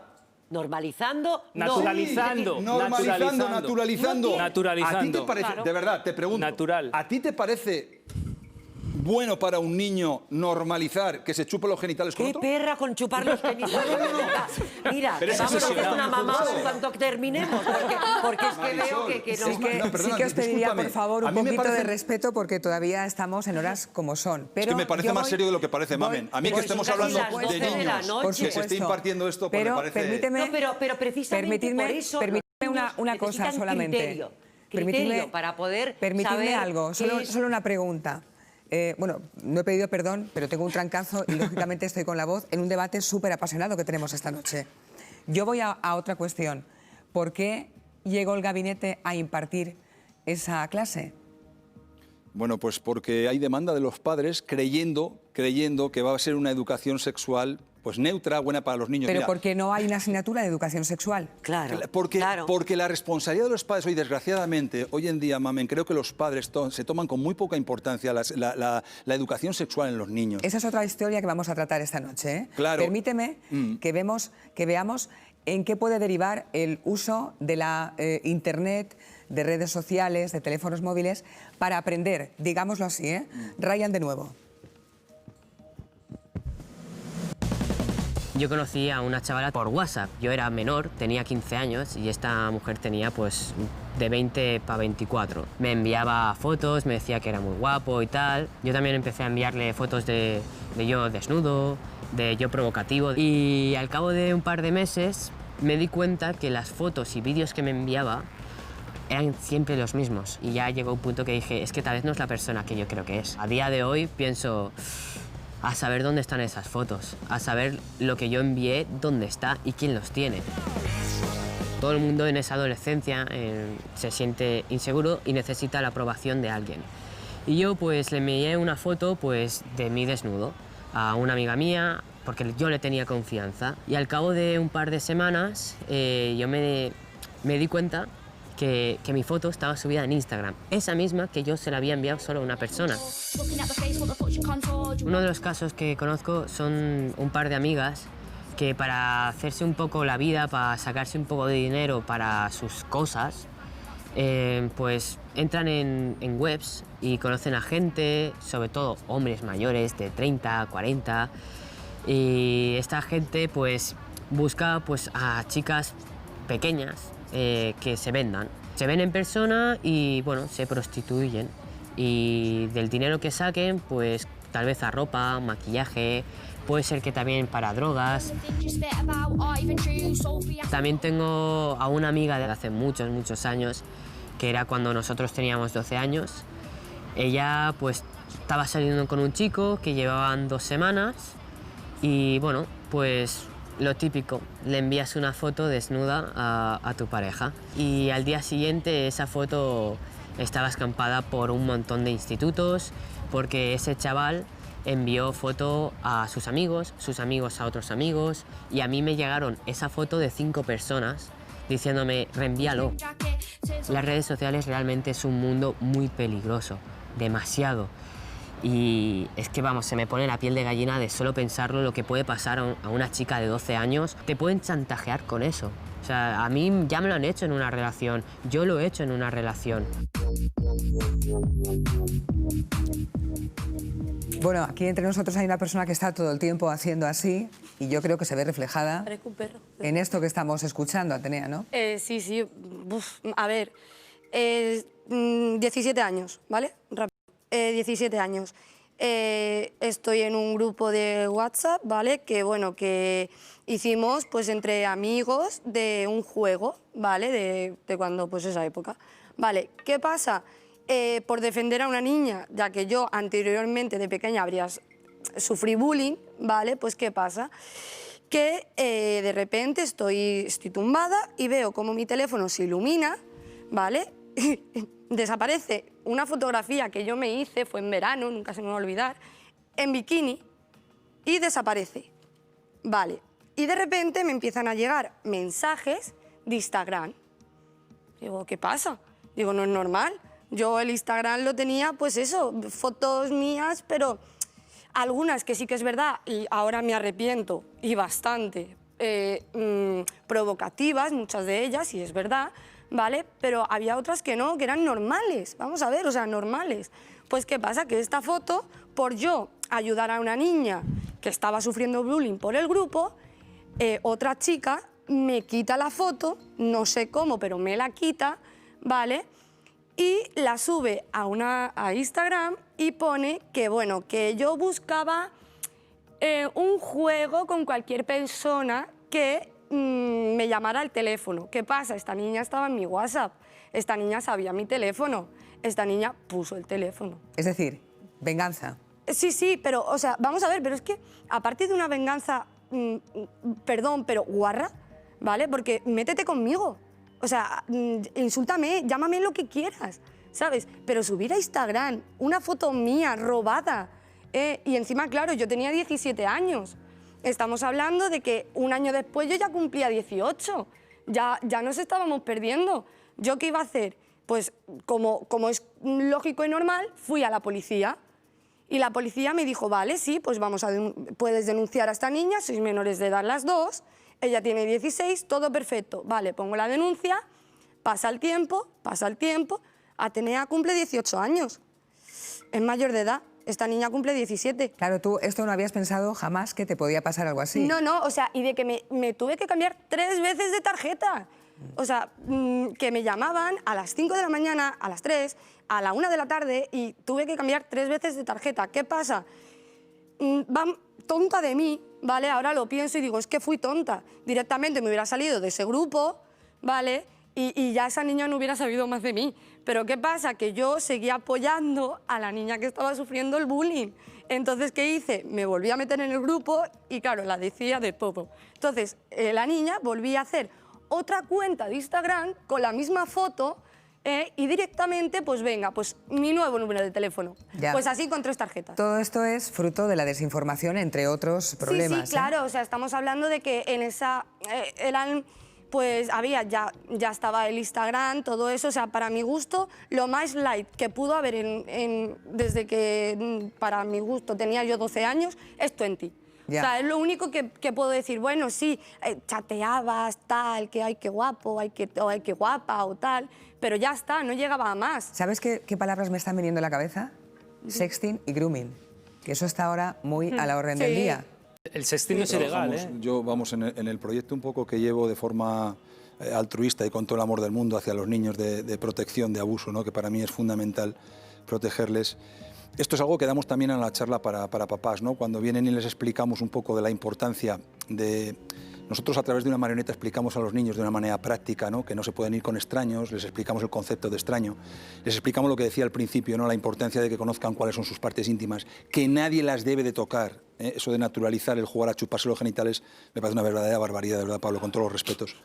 normalizando, Naturalizando. Naturalizando. Naturalizando. ¿A ti te parece, Claro. de verdad, te pregunto, Natural. ¿a ti te parece bueno para un niño normalizar que se chupe los genitales con ¡Qué otro? perra con chupar los genitales! Mira, Pero que es vamos a hacer obsesionado. una mamá Claro. en cuanto terminemos, porque es que Marisol, veo que no... sí, perdona, Sí que os pediría, discúlpame. por favor, A un mí me poquito de parece- respeto porque todavía estamos en horas como son. Pero Es que me parece yo más voy- serio de lo que parece, Mamen. A mí que Pues estemos son casi hablando las 12 de de la niños, noche. que se esté supuesto. impartiendo esto, pues Pero me parece... permíteme, No, pero precisamente por eso permíteme los niños una cosa necesitan solamente. Criterio para poder permitidme saber algo, qué es- solo una pregunta. Bueno, no he pedido perdón, pero tengo un trancazo y lógicamente estoy con la voz en un debate súper apasionado que tenemos esta noche. Yo voy a otra cuestión. ¿Por qué llegó el gabinete a impartir esa clase? Bueno, pues porque hay demanda de los padres creyendo que va a ser una educación sexual pues neutra, buena para los niños. Pero Mira, porque no hay una asignatura de educación sexual. Claro, Porque, claro. porque la responsabilidad de los padres hoy, desgraciadamente, hoy en día, Mamen, creo que los padres se toman con muy poca importancia la educación sexual en los niños. Esa es otra historia que vamos a tratar esta noche, ¿eh? Claro. Permíteme que veamos en qué puede derivar el uso de la Internet, de redes sociales, de teléfonos móviles, para aprender, digámoslo así, ¿eh? Ryan, de nuevo. Yo conocí a una chavala por WhatsApp. Yo era menor, tenía 15 años y esta mujer tenía pues de 20 para 24. Me enviaba fotos, me decía que era muy guapo y tal. Yo también empecé a enviarle fotos de yo desnudo, de yo provocativo. Y al cabo de un par de meses me di cuenta que las fotos y vídeos que me enviaba eran siempre los mismos. Y ya llegó un punto que dije, es que tal vez no es la persona que yo creo que es. A día de hoy pienso, a saber dónde están esas fotos, a saber lo que yo envié, dónde está y quién los tiene. Todo el mundo en esa adolescencia se siente inseguro y necesita la aprobación de alguien. Y yo pues le envié una foto pues de mí desnudo a una amiga mía, porque yo le tenía confianza. Y al cabo de un par de semanas yo me di cuenta que mi foto estaba subida en Instagram, esa misma que yo se la había enviado solo a una persona. Uno de los casos que conozco son un par de amigas que para hacerse un poco la vida, para sacarse un poco de dinero para sus cosas, pues entran en webs y conocen a gente, sobre todo hombres mayores de 30, 40, y esta gente pues busca pues a chicas pequeñas que se vendan. Se ven en persona y bueno, se prostituyen. Y del dinero que saquen, pues tal vez a ropa, maquillaje, puede ser que también para drogas. También tengo a una amiga de hace muchos, muchos años, que era cuando nosotros teníamos 12 años. Ella pues estaba saliendo con un chico que llevaban 2 semanas y bueno, pues lo típico, le envías una foto desnuda a tu pareja y al día siguiente esa foto estaba escampada por un montón de institutos porque ese chaval envió foto a sus amigos a otros amigos y a mí me llegaron esa foto de 5 personas diciéndome reenvíalo. Las redes sociales realmente es un mundo muy peligroso, demasiado. Y es que, vamos, se me pone la piel de gallina de solo pensarlo, lo que puede pasar a una chica de 12 años. Te pueden chantajear con eso. O sea, a mí ya me lo han hecho en una relación, yo lo he hecho en una relación. Bueno, aquí entre nosotros hay una persona que está todo el tiempo haciendo así y yo creo que se ve reflejada en esto que estamos escuchando, Atenea, ¿no? Sí, sí. Uf, a ver, 17 años, ¿vale? 17 años. Estoy en un grupo de WhatsApp, ¿vale? Que, bueno, que hicimos pues entre amigos de un juego, ¿vale? De cuando, pues esa época. Vale, ¿qué pasa? Por defender a una niña, ya que yo anteriormente de pequeña sufrí bullying, ¿vale? Pues ¿qué pasa? Que de repente estoy tumbada y veo como mi teléfono se ilumina, ¿vale? Desaparece una fotografía que yo me hice, fue en verano, nunca se me va a olvidar, en bikini, y desaparece. Vale, y de repente me empiezan a llegar mensajes de Instagram. Digo, ¿qué pasa? Digo, no es normal. Yo el Instagram lo tenía, pues eso, fotos mías, pero algunas que sí que es verdad, y ahora me arrepiento, y bastante, provocativas, muchas de ellas, y es verdad, ¿vale? Pero había otras que no, que eran normales, vamos a ver, o sea, normales. Pues, ¿qué pasa? Que esta foto, por yo ayudar a una niña que estaba sufriendo bullying por el grupo, otra chica me quita la foto, no sé cómo, pero me la quita, ¿vale? Y la sube a Instagram y pone que, bueno, que yo buscaba un juego con cualquier persona que me llamara al teléfono. ¿Qué pasa? Esta niña estaba en mi WhatsApp, esta niña sabía mi teléfono, esta niña puso el teléfono. Es decir, venganza. Sí, sí, pero, o sea, vamos a ver, pero es que aparte de una venganza, perdón, pero guarra, ¿vale? Porque métete conmigo, o sea, insúltame, llámame lo que quieras, ¿sabes? Pero subir a Instagram una foto mía robada, y encima, claro, yo tenía 17 años. Estamos hablando de que un año después yo ya cumplía 18, ya nos estábamos perdiendo. ¿Yo qué iba a hacer? Pues como es lógico y normal, fui a la policía y la policía me dijo, vale, sí, pues puedes denunciar a esta niña, sois menores de edad las dos, ella tiene 16, todo perfecto. Vale, pongo la denuncia, pasa el tiempo, Atenea cumple 18 años, es mayor de edad. esta niña cumple 17. Claro, tú esto no habías pensado jamás que te podía pasar algo así. No, no, o sea, y de que me tuve que cambiar 3 veces de tarjeta. O sea, que me llamaban a las 5 de la mañana, a las 3, a la 1 de la tarde y tuve que cambiar 3 veces de tarjeta. ¿Qué pasa? Tonta de mí, ¿vale? Ahora lo pienso y digo, es que fui tonta. Directamente me hubiera salido de ese grupo, ¿vale? Y ya esa niña no hubiera sabido más de mí. Pero ¿qué pasa? Que yo seguía apoyando a la niña que estaba sufriendo el bullying. Entonces, ¿qué hice? Me volví a meter en el grupo y, claro, la decía de todo. Entonces, la niña volvía a hacer otra cuenta de Instagram con la misma foto y directamente, pues venga, pues mi nuevo número de teléfono. Ya. Pues así con 3 tarjetas. Todo esto es fruto de la desinformación, entre otros problemas. Sí, sí, claro, o sea, estamos hablando de que en esa eran, pues había, ya estaba el Instagram, todo eso, o sea, para mi gusto, lo más light que pudo haber desde que, para mi gusto, tenía yo 12 años, es 20. Ya. O sea, es lo único que puedo decir, bueno, sí, chateabas, tal, que ay, qué guapo, o ay, qué guapa, o tal, pero ya está, no llegaba a más. ¿Sabes qué palabras me están viniendo a la cabeza? Sexting y grooming, que eso está ahora muy a la orden del día. El sexting es ilegal, ¿eh? Yo, vamos, en el proyecto un poco que llevo de forma altruista y con todo el amor del mundo hacia los niños de protección, de abuso, ¿no? Que para mí es fundamental protegerles. Esto es algo que damos también en la charla para papás, ¿no? Cuando vienen y les explicamos un poco de la importancia de... Nosotros a través de una marioneta explicamos a los niños de una manera práctica, ¿no? Que no se pueden ir con extraños, les explicamos el concepto de extraño, les explicamos lo que decía al principio, ¿no? La importancia de que conozcan cuáles son sus partes íntimas, que nadie las debe de tocar, ¿eh? Eso de naturalizar el jugar a chuparse los genitales me parece una verdadera barbaridad, de verdad, Pablo, con todos los respetos.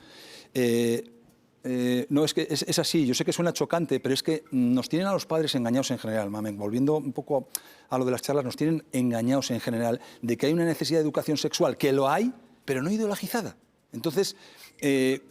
No, es que es así, yo sé que suena chocante, pero es que nos tienen a los padres engañados en general, mamen. Volviendo un poco a lo de las charlas, nos tienen engañados en general de que hay una necesidad de educación sexual, que lo hay, pero no ideologizada. Entonces,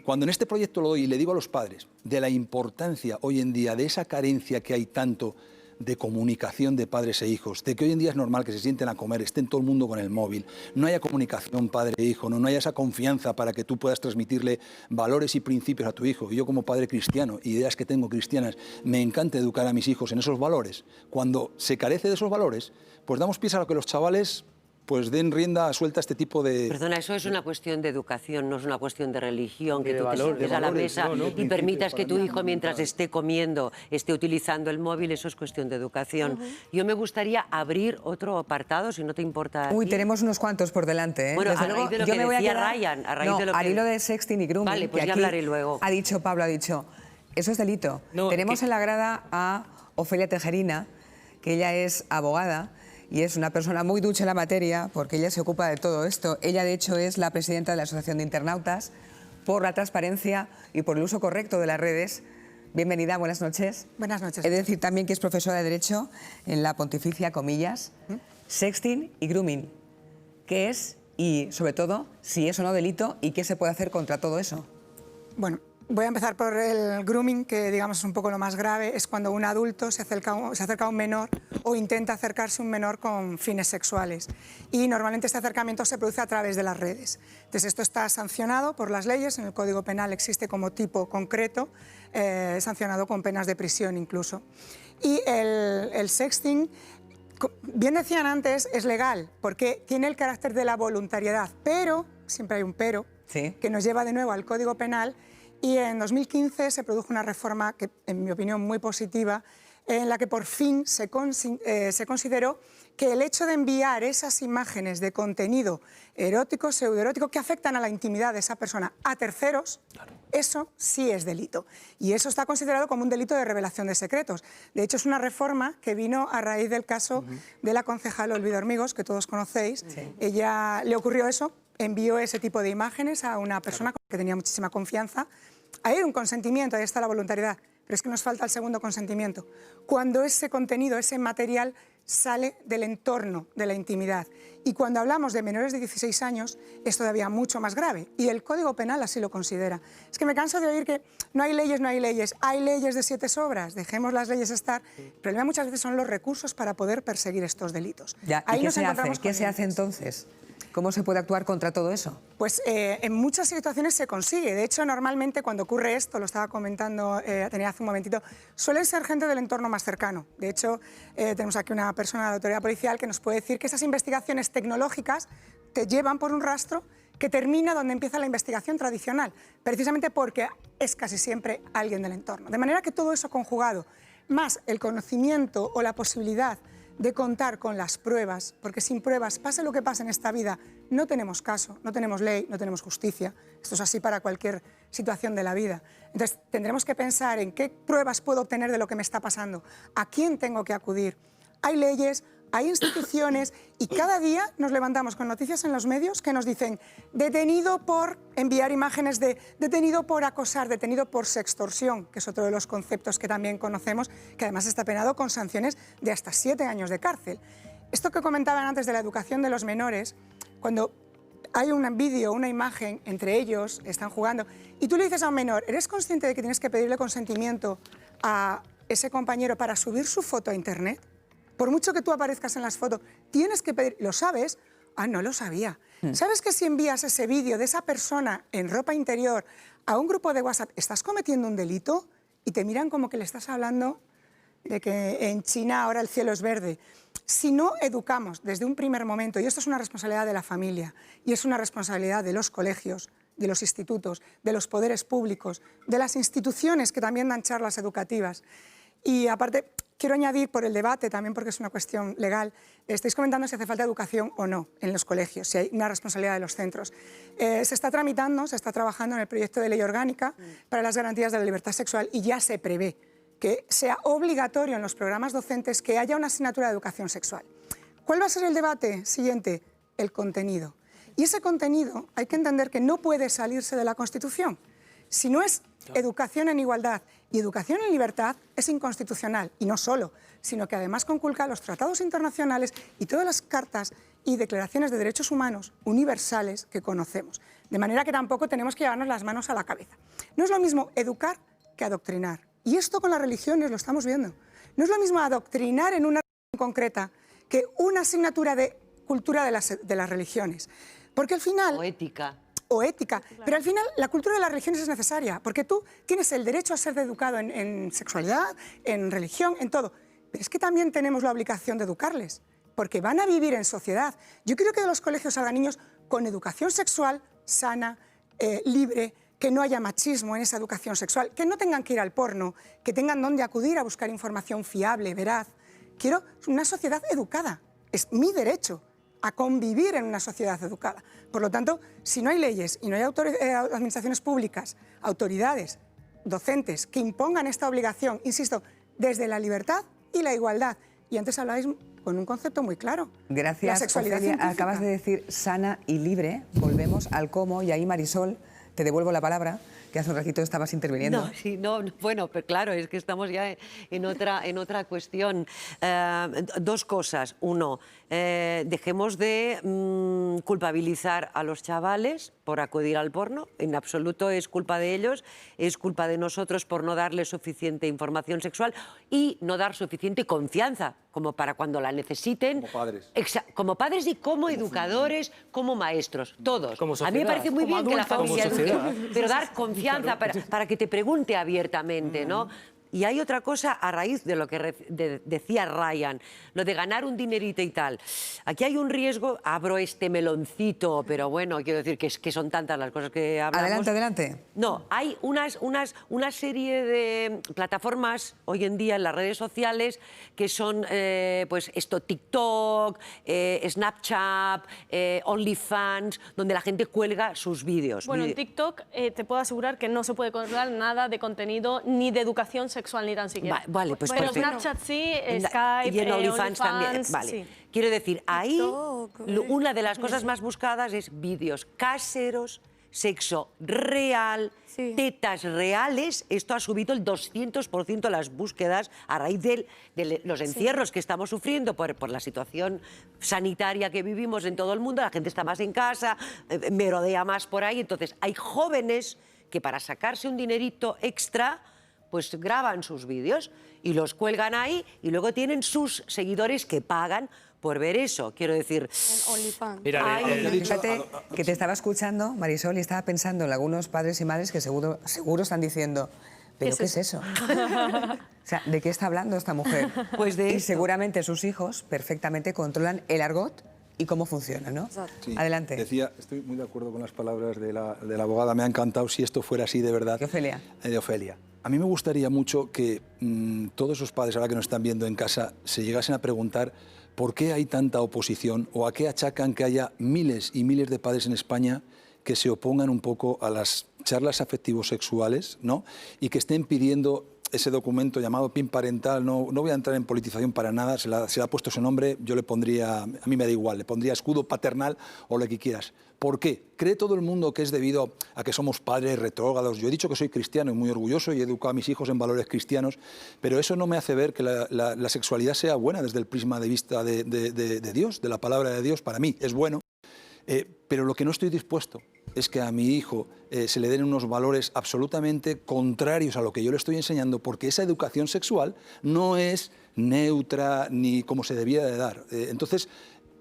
cuando en este proyecto lo doy y le digo a los padres de la importancia hoy en día, de esa carencia que hay tanto de comunicación de padres e hijos, de que hoy en día es normal que se sienten a comer, estén todo el mundo con el móvil, no haya comunicación padre e hijo, no haya esa confianza para que tú puedas transmitirle valores y principios a tu hijo. Y yo como padre cristiano, ideas que tengo cristianas, me encanta educar a mis hijos en esos valores. Cuando se carece de esos valores, pues damos pie a lo que los chavales pues den rienda suelta a este tipo de... Perdona, eso es una cuestión de educación, no es una cuestión de religión, que tú te sientes a la mesa y permitas que tu hijo, mientras esté comiendo, esté utilizando el móvil, eso es cuestión de educación. Yo me gustaría abrir otro apartado, si no te importa. Uy, tenemos unos cuantos por delante, ¿eh? Bueno, desde a luego, raíz de lo yo que me voy a decía quedar... Ryan, a raíz no, de lo que... al hilo de sexting y grooming. Vale, pues que ya aquí hablaré luego. Ha dicho, Pablo ha dicho, eso es delito. No, Tenemos en la grada a Ofelia Tejerina, que ella es abogada, y es una persona muy ducha en la materia porque ella se ocupa de todo esto. Ella, de hecho, es la presidenta de la Asociación de Internautas por la transparencia y por el uso correcto de las redes. Bienvenida, buenas noches. Buenas noches. He de decir también que es profesora de Derecho en la Pontificia, comillas. Sexting y grooming. ¿Qué es? Y, sobre todo, si es o no delito y qué se puede hacer contra todo eso. Bueno, voy a empezar por el grooming, que digamos es un poco lo más grave. Es cuando un adulto se acerca a un menor o intenta acercarse a un menor con fines sexuales. Y normalmente este acercamiento se produce a través de las redes. Entonces esto está sancionado por las leyes, en el Código Penal existe como tipo concreto, sancionado con penas de prisión incluso. Y el sexting, bien decían antes, es legal porque tiene el carácter de la voluntariedad, pero, siempre hay un pero, ¿sí?, que nos lleva de nuevo al Código Penal. Y en 2015 se produjo una reforma que, en mi opinión, muy positiva, en la que por fin se consideró que el hecho de enviar esas imágenes de contenido erótico, pseudoerótico, que afectan a la intimidad de esa persona a terceros, eso sí es delito. Y eso está considerado como un delito de revelación de secretos. De hecho, es una reforma que vino a raíz del caso de la concejal Olvido Hormigos, que todos conocéis. Sí. Ella le ocurrió eso, envió ese tipo de imágenes a una persona con la que tenía muchísima confianza. Hay un consentimiento, ahí está la voluntariedad, pero es que nos falta el segundo consentimiento. Cuando ese contenido, ese material sale del entorno de la intimidad. Y cuando hablamos de menores de 16 años es todavía mucho más grave y el Código Penal así lo considera. Es que me canso de oír que no hay leyes, no hay leyes. Hay leyes de 7 sobras, dejemos las leyes estar. El problema muchas veces son los recursos para poder perseguir estos delitos. Ya, ahí ¿y nos encontramos qué se hace límites. entonces? ¿Cómo se puede actuar contra todo eso? Pues en muchas situaciones se consigue. De hecho, normalmente cuando ocurre esto, lo estaba comentando, tenía hace un momentito, suelen ser gente del entorno más cercano. De hecho, tenemos aquí una persona de la autoridad policial que nos puede decir que esas investigaciones tecnológicas te llevan por un rastro que termina donde empieza la investigación tradicional, precisamente porque es casi siempre alguien del entorno. De manera que todo eso conjugado, más el conocimiento o la posibilidad de contar con las pruebas, porque sin pruebas, pase lo que pase en esta vida, no tenemos caso, no tenemos ley, no tenemos justicia. Esto es así para cualquier situación de la vida. Entonces, tendremos que pensar en qué pruebas puedo obtener de lo que me está pasando, a quién tengo que acudir. Hay leyes, hay instituciones y cada día nos levantamos con noticias en los medios que nos dicen detenido por enviar imágenes de detenido por acosar, detenido por sextorsión, que es otro de los conceptos que también conocemos, que además está penado con sanciones de hasta 7 años de cárcel. Esto que comentaban antes de la educación de los menores, cuando hay un vídeo, una imagen, entre ellos están jugando, y tú le dices a un menor, ¿eres consciente de que tienes que pedirle consentimiento a ese compañero para subir su foto a internet? Por mucho que tú aparezcas en las fotos, tienes que pedir... ¿Lo sabes? Ah, no lo sabía. ¿Sabes que si envías ese vídeo de esa persona en ropa interior a un grupo de WhatsApp, estás cometiendo un delito? Y te miran como que le estás hablando de que en China ahora el cielo es verde. Si no educamos desde un primer momento, y esto es una responsabilidad de la familia, y es una responsabilidad de los colegios, de los institutos, de los poderes públicos, de las instituciones que también dan charlas educativas. Y aparte, quiero añadir por el debate, también porque es una cuestión legal, estáis comentando si hace falta educación o no en los colegios, si hay una responsabilidad de los centros. Se está tramitando, se está trabajando en el proyecto de ley orgánica para las garantías de la libertad sexual y ya se prevé que sea obligatorio en los programas docentes que haya una asignatura de educación sexual. ¿Cuál va a ser el debate siguiente? El contenido. Y ese contenido hay que entender que no puede salirse de la Constitución. Si no es educación en igualdad y educación en libertad, es inconstitucional. Y no solo, sino que además conculca los tratados internacionales y todas las cartas y declaraciones de derechos humanos universales que conocemos. De manera que tampoco tenemos que llevarnos las manos a la cabeza. No es lo mismo educar que adoctrinar. Y esto con las religiones lo estamos viendo. No es lo mismo adoctrinar en una religión concreta que una asignatura de cultura de las religiones. Porque al final... O ética. O ética, pero al final la cultura de las religiones es necesaria, porque tú tienes el derecho a ser educado en sexualidad, en religión, en todo, pero es que también tenemos la obligación de educarles, porque van a vivir en sociedad. Yo quiero que de los colegios salgan niños con educación sexual sana, libre, que no haya machismo en esa educación sexual, que no tengan que ir al porno, que tengan dónde acudir a buscar información fiable, veraz. Quiero una sociedad educada, es mi derecho a convivir en una sociedad educada. Por lo tanto, si no hay leyes y no hay administraciones públicas, autoridades, docentes que impongan esta obligación, insisto, desde la libertad y la igualdad, y antes hablabais con un concepto muy claro. Gracias, la sexualidad Ofelia. científica. Acabas de decir sana y libre, volvemos al cómo, y ahí Marisol, te devuelvo la palabra, que hace un ratito estabas interviniendo. No, sí, no, bueno, pero claro, es que estamos ya en otra cuestión. Dos cosas. Uno, dejemos de culpabilizar a los chavales por acudir al porno. En absoluto es culpa de ellos, es culpa de nosotros por no darles suficiente información sexual y no dar suficiente confianza, como para cuando la necesiten. Como padres. Como padres y como educadores, como maestros, todos. Como a mí me parece muy bien que la familia como sociedad. eduque, pero dar confianza para que te pregunte abiertamente, ¿no? Y hay otra cosa a raíz de lo que decía Ryan, lo de ganar un dinerito y tal. Aquí hay un riesgo, abro este meloncito, pero bueno, quiero decir que son tantas las cosas que hablamos. Adelante, adelante. No, hay una serie de plataformas hoy en día en las redes sociales que son, pues esto, TikTok, Snapchat, OnlyFans, donde la gente cuelga sus vídeos. Bueno, en TikTok te puedo asegurar que no se puede colgar nada de contenido ni de educación sexual ni tan siquiera. Vale, pues pero perfecto. Snapchat sí, Skype, y en OnlyFans también. sí. Vale. Quiero decir, ahí TikTok, una de las cosas más buscadas es vídeos caseros, sexo real, Sí. tetas reales. Esto ha subido el 200% las búsquedas a raíz de los encierros que estamos sufriendo por la situación sanitaria que vivimos en todo el mundo. La gente está más en casa, merodea más por ahí. Entonces, hay jóvenes que para sacarse un dinerito extra pues graban sus vídeos y los cuelgan ahí y luego tienen sus seguidores que pagan por ver eso, quiero decir. En OnlyFans. Mira, Fíjate que te estaba escuchando, Marisol, y estaba pensando en algunos padres y madres que seguro están diciendo, ¿pero qué es eso? O sea, ¿de qué está hablando esta mujer? Pues de y esto. seguramente sus hijos perfectamente controlan el argot y cómo funciona, ¿no? Sí, Adelante. Decía, estoy muy de acuerdo con las palabras de la abogada, me ha encantado si esto fuera así de verdad. De Ofelia. De Ofelia. A mí me gustaría mucho que todos esos padres, ahora que nos están viendo en casa, se llegasen a preguntar por qué hay tanta oposición o a qué achacan que haya miles y miles de padres en España que se opongan un poco a las charlas afectivo-sexuales, ¿no? Y que estén pidiendo ese documento llamado PIN parental. No voy a entrar en politización para nada, se le ha puesto ese nombre, yo le pondría, a mí me da igual, le pondría escudo paternal o lo que quieras. ¿Por qué? ¿Cree todo el mundo que es debido a que somos padres retrógrados? Yo he dicho que soy cristiano y muy orgulloso y he educado a mis hijos en valores cristianos, pero eso no me hace ver que la sexualidad sea buena desde el prisma de vista de Dios, de la palabra de Dios. Para mí es bueno. Pero lo que no estoy dispuesto es que a mi hijo se le den unos valores absolutamente contrarios a lo que yo le estoy enseñando, porque esa educación sexual no es neutra ni como se debía de dar. Entonces,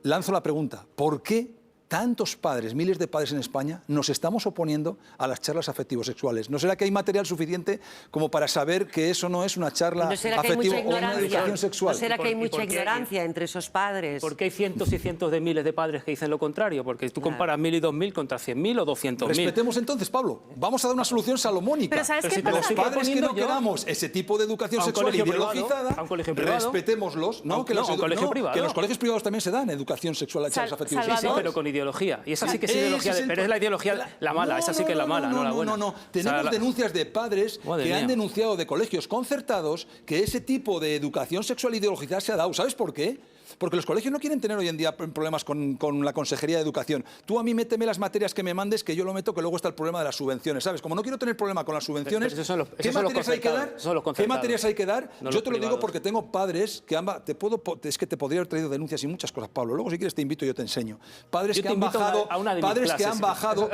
lanzo la pregunta, ¿por qué tantos padres, miles de padres en España, nos estamos oponiendo a las charlas afectivo-sexuales? ¿No será que hay material suficiente como para saber que eso no es una charla afectiva o una educación sexual? ¿No será que hay mucha ignorancia entre esos padres? Porque hay cientos y cientos de miles de padres que dicen lo contrario, porque tú comparas 1.000 y 2.000 contra 100.000 o 200.000. Respetemos entonces, Pablo. Vamos a dar una solución salomónica. Pero ¿sabes qué si te lo pasa? estoy Los padres que no proponiendo yo, queramos ese tipo de educación a un sexual colegio ideologizada, privado, a un colegio privado, respetémoslos. a un colegio privado. Que en los colegios privados también se dan educación sexual a charlas afectivas. Sí, pero con ideología. Y esa sí que es ideología, pero es la ideología la mala, esa sí que es la mala, no la buena. No. Tenemos denuncias de padres que han denunciado de colegios concertados que ese tipo de educación sexual ideologizada se ha dado. ¿Sabes por qué? Porque los colegios no quieren tener hoy en día problemas con la Consejería de Educación. Tú a mí méteme las materias que me mandes, que yo lo meto, que luego está el problema de las subvenciones, ¿sabes? Como no quiero tener problema con las subvenciones, ¿qué materias hay que dar? ¿Qué materias hay que dar? Yo te lo digo porque tengo padres que han... Es que te podría haber traído denuncias y muchas cosas, Pablo. Luego, si quieres, te invito y yo te enseño. Padres que han bajado... Padres que han bajado,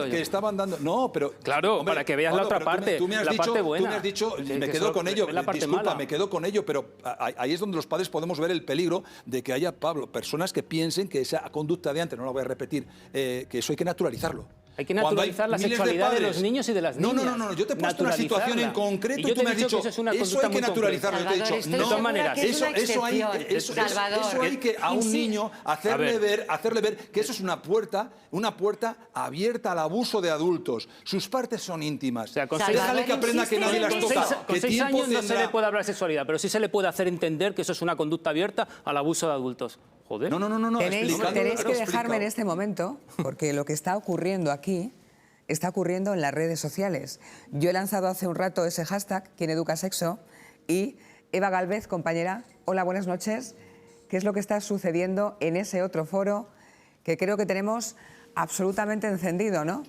que estaban dando... No, pero... Claro, para que veas la otra parte, la parte buena. Tú me has dicho, me quedo con ello, disculpa, me quedo con ello, pero ahí es donde los padres podemos ver el peligro de que haya, Pablo, personas que piensen que esa conducta de antes, no la voy a repetir, que eso hay que naturalizarlo. Hay que naturalizar la sexualidad de los niños y de las niñas. No, yo te he puesto una situación en concreto y tú me has dicho, eso hay que naturalizarlo. Yo te he dicho, no, de todas maneras, eso hay que a un niño hacerle ver que eso es una puerta abierta al abuso de adultos. Sus partes son íntimas. Déjale que aprenda que nadie las toca. Con 6 años no se le puede hablar de sexualidad, pero sí se le puede hacer entender que eso es una conducta abierta al abuso de adultos. Joder. No. Tenéis que dejarme en este momento, porque lo que está ocurriendo aquí está ocurriendo en las redes sociales. Yo he lanzado hace un rato ese hashtag, Quien Educa Sexo, y Eva Gálvez, compañera, hola, buenas noches. ¿Qué es lo que está sucediendo en ese otro foro que creo que tenemos absolutamente encendido, ¿no?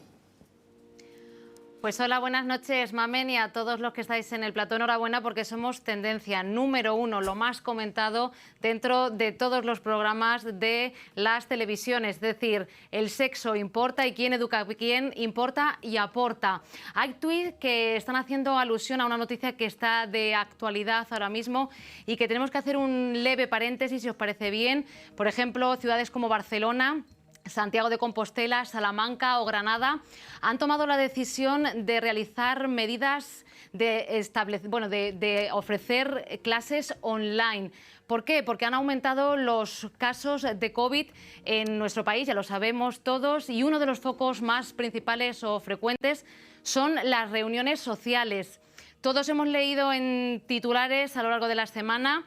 Pues hola, buenas noches, Mamen, y a todos los que estáis en el plató, enhorabuena porque somos tendencia número 1, lo más comentado dentro de todos los programas de las televisiones. Es decir, el sexo importa y quién educa a quién importa y aporta. Hay tweets que están haciendo alusión a una noticia que está de actualidad ahora mismo y que tenemos que hacer un leve paréntesis, si os parece bien. Por ejemplo, ciudades como Barcelona, Santiago de Compostela, Salamanca o Granada han tomado la decisión de realizar medidas de ofrecer clases online. ¿Por qué? Porque han aumentado los casos de COVID en nuestro país, ya lo sabemos todos, y uno de los focos más principales o frecuentes son las reuniones sociales. Todos hemos leído en titulares a lo largo de la semana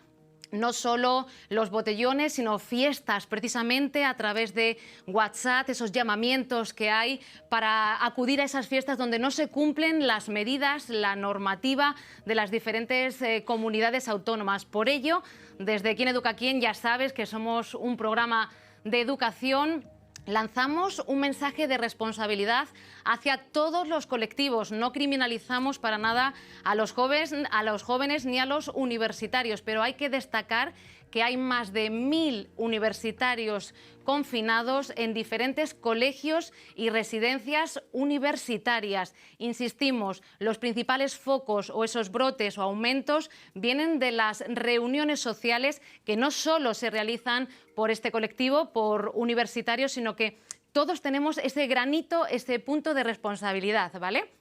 no solo los botellones, sino fiestas precisamente a través de WhatsApp, esos llamamientos que hay para acudir a esas fiestas donde no se cumplen las medidas, la normativa de las diferentes comunidades autónomas. Por ello, desde Quién Educa a Quién, ya sabes que somos un programa de educación. Lanzamos un mensaje de responsabilidad hacia todos los colectivos. No criminalizamos para nada a los jóvenes ni a los universitarios, pero hay que destacar que hay más de 1000 universitarios confinados en diferentes colegios y residencias universitarias. Insistimos, los principales focos o esos brotes o aumentos vienen de las reuniones sociales que no solo se realizan por este colectivo, por universitarios, sino que todos tenemos ese granito, ese punto de responsabilidad, ¿vale?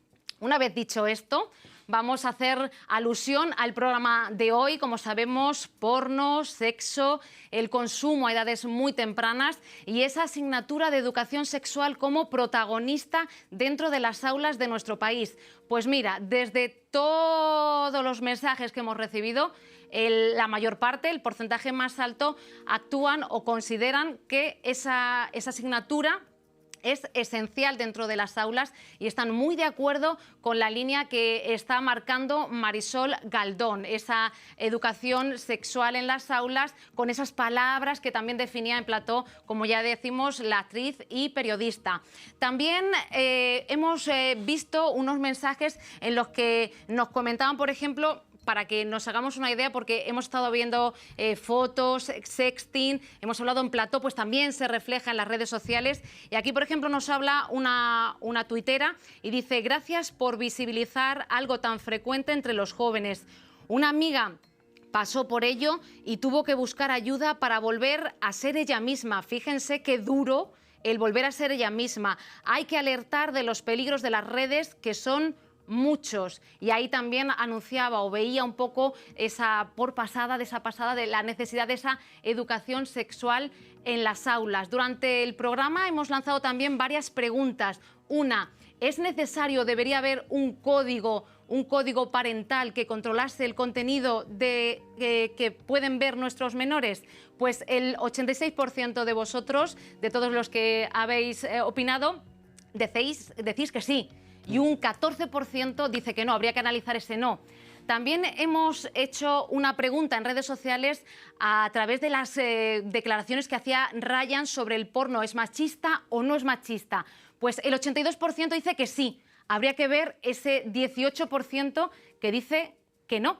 Una vez dicho esto, vamos a hacer alusión al programa de hoy. Como sabemos, porno, sexo, el consumo a edades muy tempranas y esa asignatura de educación sexual como protagonista dentro de las aulas de nuestro país. Pues mira, desde todos los mensajes que hemos recibido, la mayor parte, el porcentaje más alto, actúan o consideran que esa asignatura es esencial dentro de las aulas y están muy de acuerdo con la línea que está marcando Marisol Galdón, esa educación sexual en las aulas, con esas palabras que también definía en plató, como ya decimos, la actriz y periodista. También hemos visto unos mensajes en los que nos comentaban, por ejemplo, para que nos hagamos una idea, porque hemos estado viendo fotos, sexting, hemos hablado en plató, pues también se refleja en las redes sociales. Y aquí, por ejemplo, nos habla una tuitera y dice: gracias por visibilizar algo tan frecuente entre los jóvenes. Una amiga pasó por ello y tuvo que buscar ayuda para volver a ser ella misma. Fíjense qué duro el volver a ser ella misma. Hay que alertar de los peligros de las redes, que son muchos, y ahí también anunciaba o veía un poco esa pasada de la necesidad de esa educación sexual en las aulas. Durante el programa hemos lanzado también varias preguntas. Una, ¿es necesario, debería haber un código parental que controlase el contenido que pueden ver nuestros menores? Pues el 86% de vosotros, de todos los que habéis opinado, decís que sí. Y un 14% dice que no, habría que analizar ese no. También hemos hecho una pregunta en redes sociales a través de las declaraciones que hacía Ryan sobre el porno. ¿Es machista o no es machista? Pues el 82% dice que sí. Habría que ver ese 18% que dice que no.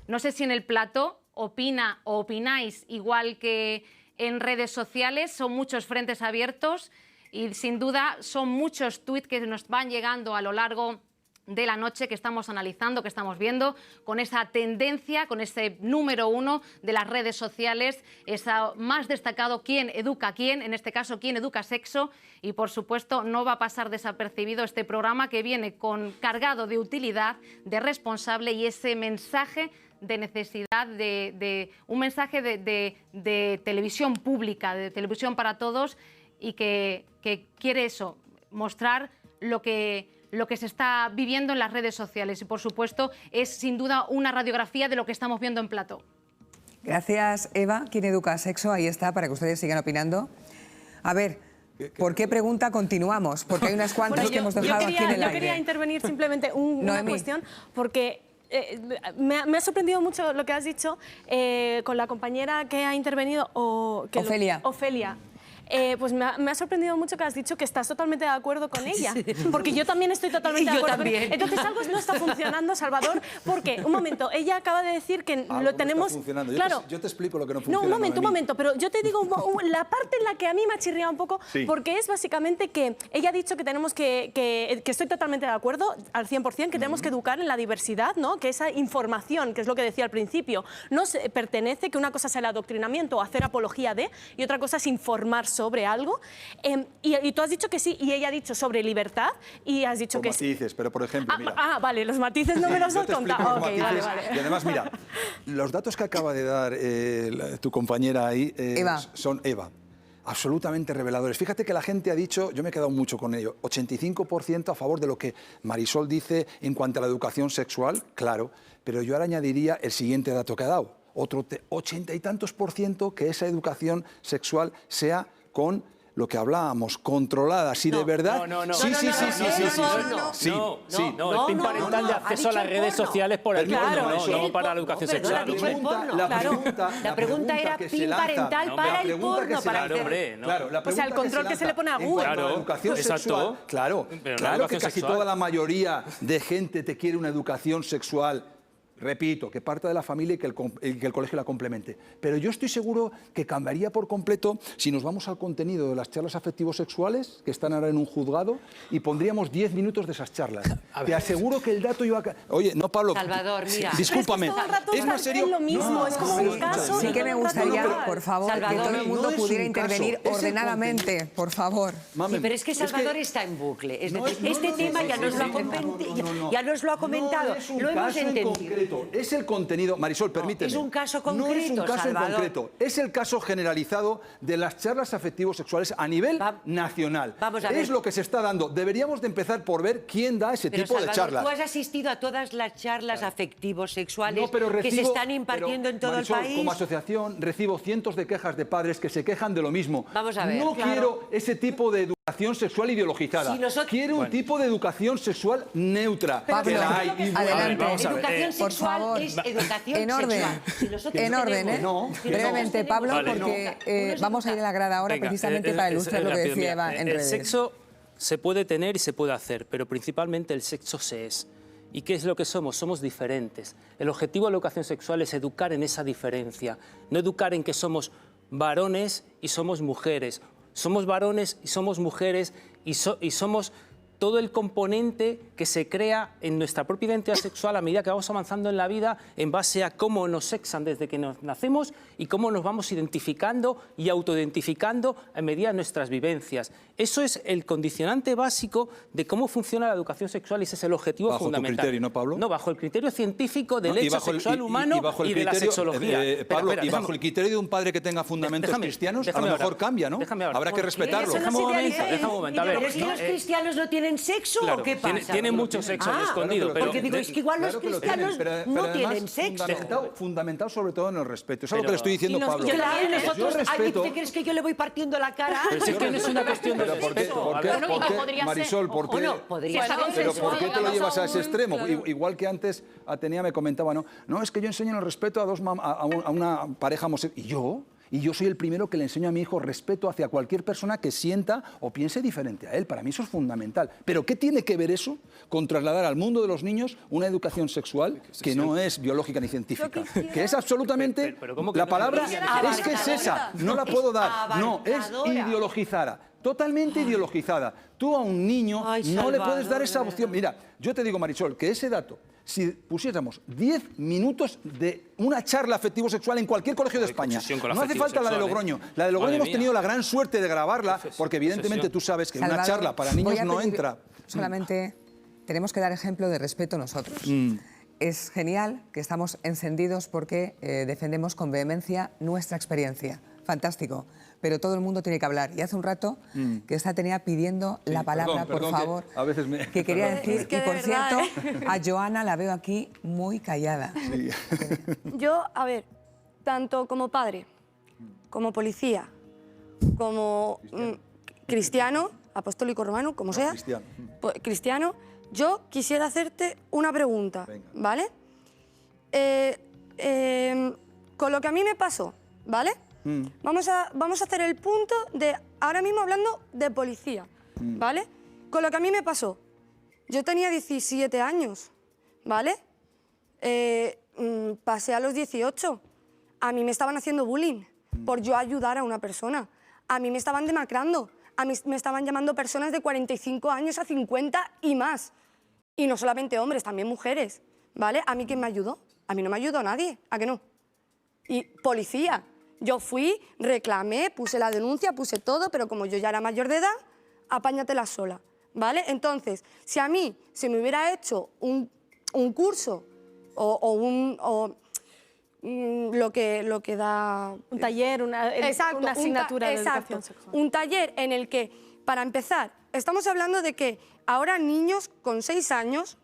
No sé si en el plató opina o opináis igual que en redes sociales. Son muchos frentes abiertos. Y sin duda son muchos tuits que nos van llegando a lo largo de la noche, que estamos analizando, que estamos viendo, con esa tendencia, con ese número 1 de las redes sociales, esa más destacado quién educa a quién, en este caso quién educa sexo, y por supuesto no va a pasar desapercibido este programa que viene cargado de utilidad, de responsable y ese mensaje de necesidad de un mensaje de televisión pública, de televisión para todos, y que quiere eso, mostrar lo que se está viviendo en las redes sociales. Y, por supuesto, es sin duda una radiografía de lo que estamos viendo en plató. Gracias, Eva. ¿Quién educa sexo? Ahí está, para que ustedes sigan opinando. A ver, ¿por qué pregunta continuamos? Porque hay unas cuantas que hemos dejado aquí en el aire. Yo quería intervenir simplemente una cuestión, porque me ha sorprendido mucho lo que has dicho con la compañera que ha intervenido. Ofelia. Pues me ha sorprendido mucho que has dicho que estás totalmente de acuerdo con ella, porque yo también estoy totalmente de acuerdo. También. Entonces algo no está funcionando, Salvador, porque, un momento, ella acaba de decir que lo tenemos... No está funcionando. Claro. Yo te explico lo que no funciona. No, un momento, pero yo te digo la parte en la que a mí me ha chirriado un poco, porque es básicamente que ella ha dicho que tenemos que estoy totalmente de acuerdo al 100%, que tenemos que educar en la diversidad, ¿no? Que esa información, que es lo que decía al principio, no se pertenece, que una cosa es el adoctrinamiento o hacer apología de, y otra cosa es informar sobre algo, y tú has dicho que sí, y ella ha dicho sobre libertad, y has dicho que sí. Matices, pero por ejemplo, mira... vale, los matices no me los has contado. Okay, vale. Y además, mira, los datos que acaba de dar tu compañera ahí son absolutamente reveladores. Fíjate que la gente ha dicho, yo me he quedado mucho con ello, 85% a favor de lo que Marisol dice en cuanto a la educación sexual, claro, pero yo ahora añadiría el siguiente dato que ha dado, otro 80 y tantos % que esa educación sexual sea con lo que hablábamos, controlada, si de verdad... No. Sí. El PIN parental de acceso a las redes sociales por el porno, no para la educación sexual. La pregunta era PIN parental para el porno. O sea, el control que se le pone a Google. Claro, educación sexual. Claro que casi toda la mayoría de gente te quiere una educación sexual repito, que parta de la familia y que el colegio la complemente. Pero yo estoy seguro que cambiaría por completo si nos vamos al contenido de las charlas afectivo-sexuales, que están ahora en un juzgado, y pondríamos 10 minutos de esas charlas. Te aseguro que el dato iba a... Oye, no, Pablo... Salvador, mira... Discúlpame. Es más serio. Lo mismo, es como un caso... Sí que me gustaría, por favor, Salvador, que todo el mundo pudiera intervenir caso, ordenadamente, por favor. Sí, pero es que Salvador está en bucle. Es decir, este tema ya nos lo ha comentado, lo hemos entendido. Es el contenido, Marisol, permíteme. Es un caso concreto, No es un caso Salvador. en concreto, es el caso generalizado de las charlas afectivo-sexuales a nivel nacional. Vamos a ver. Es lo que se está dando. Deberíamos de empezar por ver quién da ese tipo Salvador, de charlas. tú has asistido a todas las charlas afectivo-sexuales No, pero que se están impartiendo en todo Marisol, el país. Como asociación recibo cientos de quejas de padres que se quejan de lo mismo. Vamos a ver. No quiero ese tipo de educación sexual ideologizada. Si nosotros... Quiero un tipo de educación sexual neutra. Pablo, que la hay. adelante. Educación por sexual favor. es educación En orden, sexual. Si nosotros en orden, ¿eh? No, brevemente, Pablo, Vale, porque vamos a ir a la grada ahora Venga, precisamente para ilustrar lo que rápido, decía mira, Eva en el redes. sexo se puede tener y se puede hacer, pero principalmente el sexo se es. ¿Y qué es lo que somos? Somos diferentes. El objetivo de la educación sexual es educar en esa diferencia, no educar en que somos varones y somos mujeres. Somos varones y somos mujeres y somos todo el componente que se crea en nuestra propia identidad sexual a medida que vamos avanzando en la vida en base a cómo nos sexan desde que nos nacemos y cómo nos vamos identificando y autoidentificando a medida de nuestras vivencias. Eso es el condicionante básico de cómo funciona la educación sexual y ese es el objetivo Bajo tu fundamental. criterio, ¿no, Pablo? No, bajo el criterio científico del No, y hecho bajo el- sexual humano bajo el y de la criterio, sexología. Pablo, Espera, y bajo déjame- el criterio de un padre que tenga fundamentos déjame- cristianos, a déjame lo mejor hablar. cambia, ¿no? Déjame hablar. Habrá que respetarlo. Déjame un momento, déjame un momento. A ver, ¿Pero es que los cristianos no tienen sexo claro, o qué pasa? tienen mucho sexo escondido, pero... Porque digo, es que igual los Claro que lo cristianos tienen, pero no además tienen sexo. Fundamentado sobre todo en el respeto. Es algo Pero- que le estoy diciendo, Pablo. Claro, y nosotros, Yo ay, respeto... ¿te crees que yo le voy partiendo la cara? Pero si es que no es una cuestión de Pero ¿por qué, respeto. por qué- A ver, Bueno, por qué, podría ser, Marisol, por ojo, qué, no, podría ser. pero ¿por qué te lo llevas a ese extremo? Claro. Igual que antes Atenea me comentaba, no, es que yo enseño el respeto a una pareja homosexual. Y yo soy el primero que le enseño a mi hijo respeto hacia cualquier persona que sienta o piense diferente a él. Para mí eso es fundamental. Pero ¿qué tiene que ver eso con trasladar al mundo de los niños una educación sexual que no es biológica ni científica? Que es absolutamente... Pero ¿cómo que la no? palabra Es es que es esa, no la puedo dar. No, es abarcadora. ideologizada. Totalmente ideologizada. Tú a un niño Ay, no le puedes dar Salvador, esa de opción. Mira, yo te digo, Marisol, que ese dato, si pusiéramos 10 minutos de una charla afectivo-sexual en cualquier colegio de España, obsesión con la no hace falta la de afectivo-sexual, Logroño. La de Logroño Madre hemos mía. tenido la gran suerte de grabarla, porque evidentemente tú sabes que una Salvador, charla para voy niños a no pedir- entra. Solamente tenemos que dar ejemplo de respeto nosotros. Es genial que estamos encendidos porque defendemos con vehemencia nuestra experiencia. Fantástico. Pero todo el mundo tiene que hablar. Y hace un rato que está Atenea pidiendo la palabra, perdón, por que favor. a veces me- que quería perdón. decir. Es que y de por verdad, cierto, a Joana la veo aquí muy callada. Yo, a ver, tanto como padre, como policía, como cristiano, apostólico romano, como sea, cristiano, yo quisiera hacerte una pregunta, Venga. ¿vale? Con lo que a mí me pasó, ¿vale? Vamos a hacer el punto de, ahora mismo hablando de policía, ¿vale? Con lo que a mí me pasó, yo tenía 17 años, ¿vale? Pasé a los 18, a mí me estaban haciendo bullying por yo ayudar a una persona, a mí me estaban demacrando, a mí me estaban llamando personas de 45 años a 50 y más. Y no solamente hombres, también mujeres, ¿vale? ¿A mí quién me ayudó? A mí no me ayudó nadie, ¿a que no? Y policía, yo fui, reclamé, puse la denuncia, puse todo, pero como yo ya era mayor de edad, apáñatela sola, ¿vale? Entonces, si a mí se me hubiera hecho un curso lo que da... Un taller, una asignatura de educación sexual. Un taller en el que, para empezar, estamos hablando de que ahora niños con 6 años,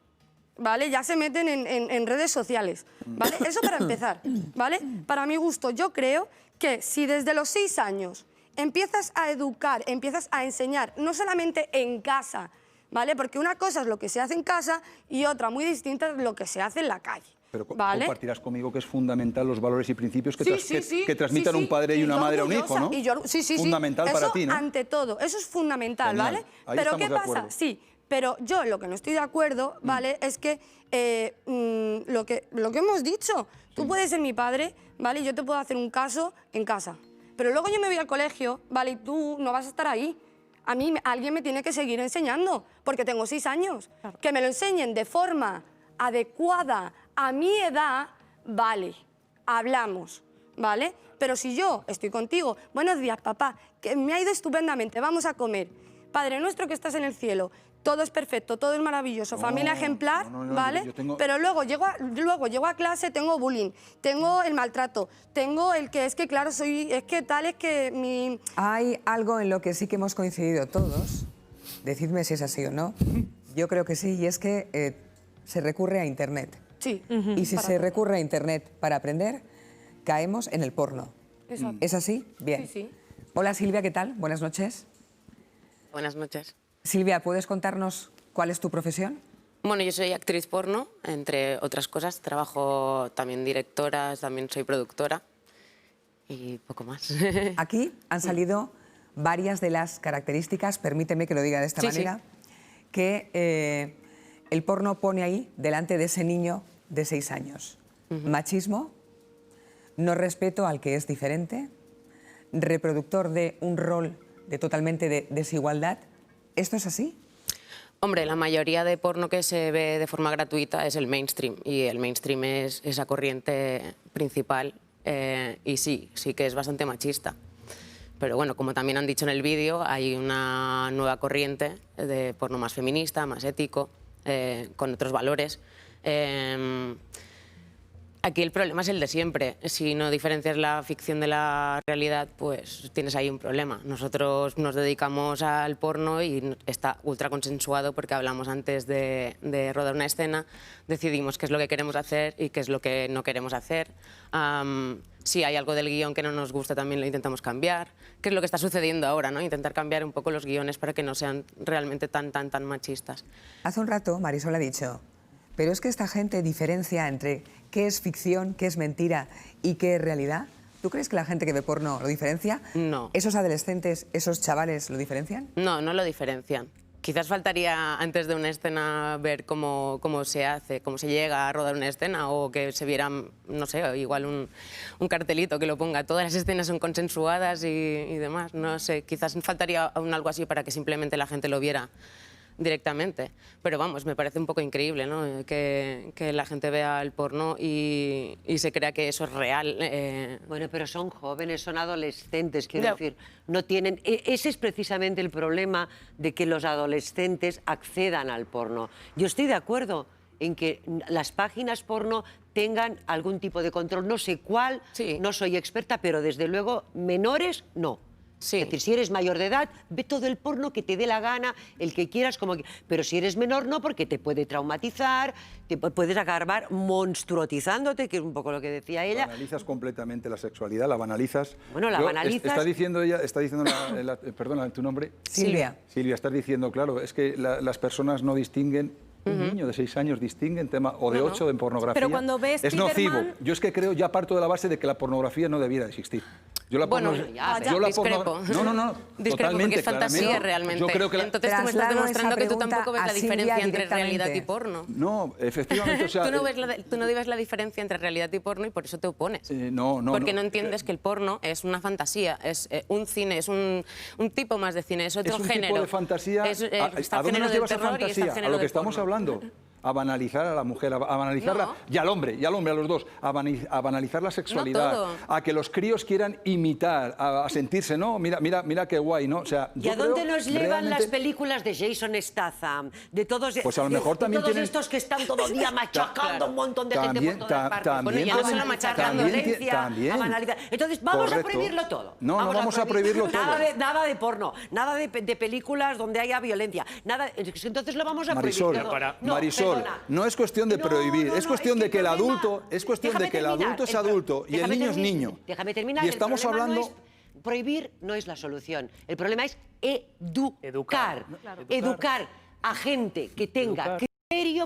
¿vale? Ya se meten en redes sociales, ¿vale? Eso para empezar, ¿vale? Para mi gusto, yo creo que si desde los 6 años empiezas a educar, empiezas a enseñar, no solamente en casa, ¿vale? Porque una cosa es lo que se hace en casa y otra muy distinta es lo que se hace en la calle. Pero ¿vale? compartirás conmigo que es fundamental los valores y principios que, Sí, que transmitan un padre y una madre a un hijo, ¿no? Sí, Fundamental para eso ti, ¿no? ante todo, eso es fundamental, Genial. ¿vale? Ahí Pero estamos ¿qué de pasa? acuerdo. Sí, Pero yo lo que no estoy de acuerdo, ¿vale? Es que lo que hemos dicho, tú puedes ser mi padre, ¿vale? Y yo te puedo hacer un caso en casa. Pero luego yo me voy al colegio, ¿vale? Y tú no vas a estar ahí. A mí alguien me tiene que seguir enseñando, porque tengo 6 años. Claro. Que me lo enseñen de forma adecuada a mi edad, vale, hablamos, ¿vale? Pero si yo estoy contigo, buenos días, papá, que me ha ido estupendamente, vamos a comer. Padre nuestro que estás en el cielo, todo es perfecto, todo es maravilloso, familia ejemplar, ¿vale? Pero luego llego a clase, tengo bullying, tengo el maltrato, tengo el que es que, claro, es que tal, es que mi... Hay algo en lo que sí que hemos coincidido todos, decidme si es así o no, yo creo que sí, y es que se recurre a Internet. Sí. Y si se recurre a Internet para aprender, caemos en el porno. Exacto. ¿Es así? Bien. Sí, sí. Hola Silvia, ¿qué tal? Buenas noches. Buenas noches. Silvia, ¿puedes contarnos cuál es tu profesión? Bueno, yo soy actriz porno, entre otras cosas. Trabajo también directora, también soy productora y poco más. Aquí han salido varias de las características, permíteme que lo diga de esta manera, que el porno pone ahí delante de ese niño de 6 años. Machismo, no respeto al que es diferente, reproductor de un rol totalmente de desigualdad. ¿Esto es así? Hombre, la mayoría de porno que se ve de forma gratuita es el mainstream, y el mainstream es esa corriente principal, y sí que es bastante machista. Pero bueno, como también han dicho en el vídeo, hay una nueva corriente de porno más feminista, más ético, con otros valores. Aquí el problema es el de siempre. Si no diferencias la ficción de la realidad, pues tienes ahí un problema. Nosotros nos dedicamos al porno y está ultra consensuado porque hablamos antes de rodar una escena, decidimos qué es lo que queremos hacer y qué es lo que no queremos hacer. Si hay algo del guión que no nos gusta, también lo intentamos cambiar, que es lo que está sucediendo ahora, ¿no? Intentar cambiar un poco los guiones para que no sean realmente tan machistas. Hace un rato Marisol ha dicho, pero es que esta gente diferencia entre qué es ficción, qué es mentira y qué es realidad. ¿Tú crees que la gente que ve porno lo diferencia? No. ¿Esos adolescentes, esos chavales lo diferencian? No, no lo diferencian. Quizás faltaría antes de una escena ver cómo se hace, cómo se llega a rodar una escena, o que se viera, no sé, igual un cartelito que lo ponga. Todas las escenas son consensuadas y demás. No sé, quizás faltaría algo así para que simplemente la gente lo viera directamente. Pero vamos, me parece un poco increíble, ¿no? Que la gente vea el porno y se crea que eso es real. Bueno, pero son jóvenes, son adolescentes, quiero decir, no tienen... Ese es precisamente el problema de que los adolescentes accedan al porno. Yo estoy de acuerdo en que las páginas porno tengan algún tipo de control, no sé cuál, no soy experta, pero desde luego menores no. Sí. Es decir, si eres mayor de edad, ve todo el porno que te dé la gana, el que quieras, como que... Pero si eres menor, no, porque te puede traumatizar, te puedes acabar monstruotizándote, que es un poco lo que decía ella. Banalizas completamente la sexualidad, la banalizas. Bueno, la banalizas... Está diciendo ella, perdona, ¿tu nombre? Silvia. Silvia, estás diciendo, claro, es que las personas no distinguen. Un niño de 6 años distingue en tema, o de 8 en pornografía. Pero cuando ves es nocivo. Yo es que creo, ya parto de la base de que la pornografía no debiera existir. Yo la discrepo. No. Discrepo, porque es fantasía realmente. Yo creo que entonces tú me estás demostrando que tú tampoco ves la diferencia entre realidad y porno. No, efectivamente, o sea... Tú no ves la diferencia entre realidad y porno y por eso te opones. Porque no entiendes que el porno es una fantasía, es un cine, es un tipo más de cine, es otro género. Es un tipo de fantasía. ¿A dónde nos lleva esa fantasía? A lo que estamos hablando. A banalizar a la mujer, a banalizarla, y al hombre, a los dos, a banalizar la sexualidad, a que los críos quieran imitar, a sentirse, ¿no? Mira qué guay, ¿no? O sea, ¿y a dónde nos llevan las películas de Jason Statham? De todos, pues a lo mejor también todos estos que están todo el día machacando un montón de gente por todas partes. Bueno, ya no solo machacando, violencia, a banalizar. Entonces, vamos a prohibirlo todo. No vamos a prohibirlo todo. Nada de porno, nada de películas donde haya violencia, nada. Entonces lo vamos a prohibir todo. Marisol, no es cuestión de prohibir, es cuestión de que el adulto es adulto y el niño es niño. Déjame terminar. Y estamos hablando... Prohibir no es la solución. El problema es educar a gente que tenga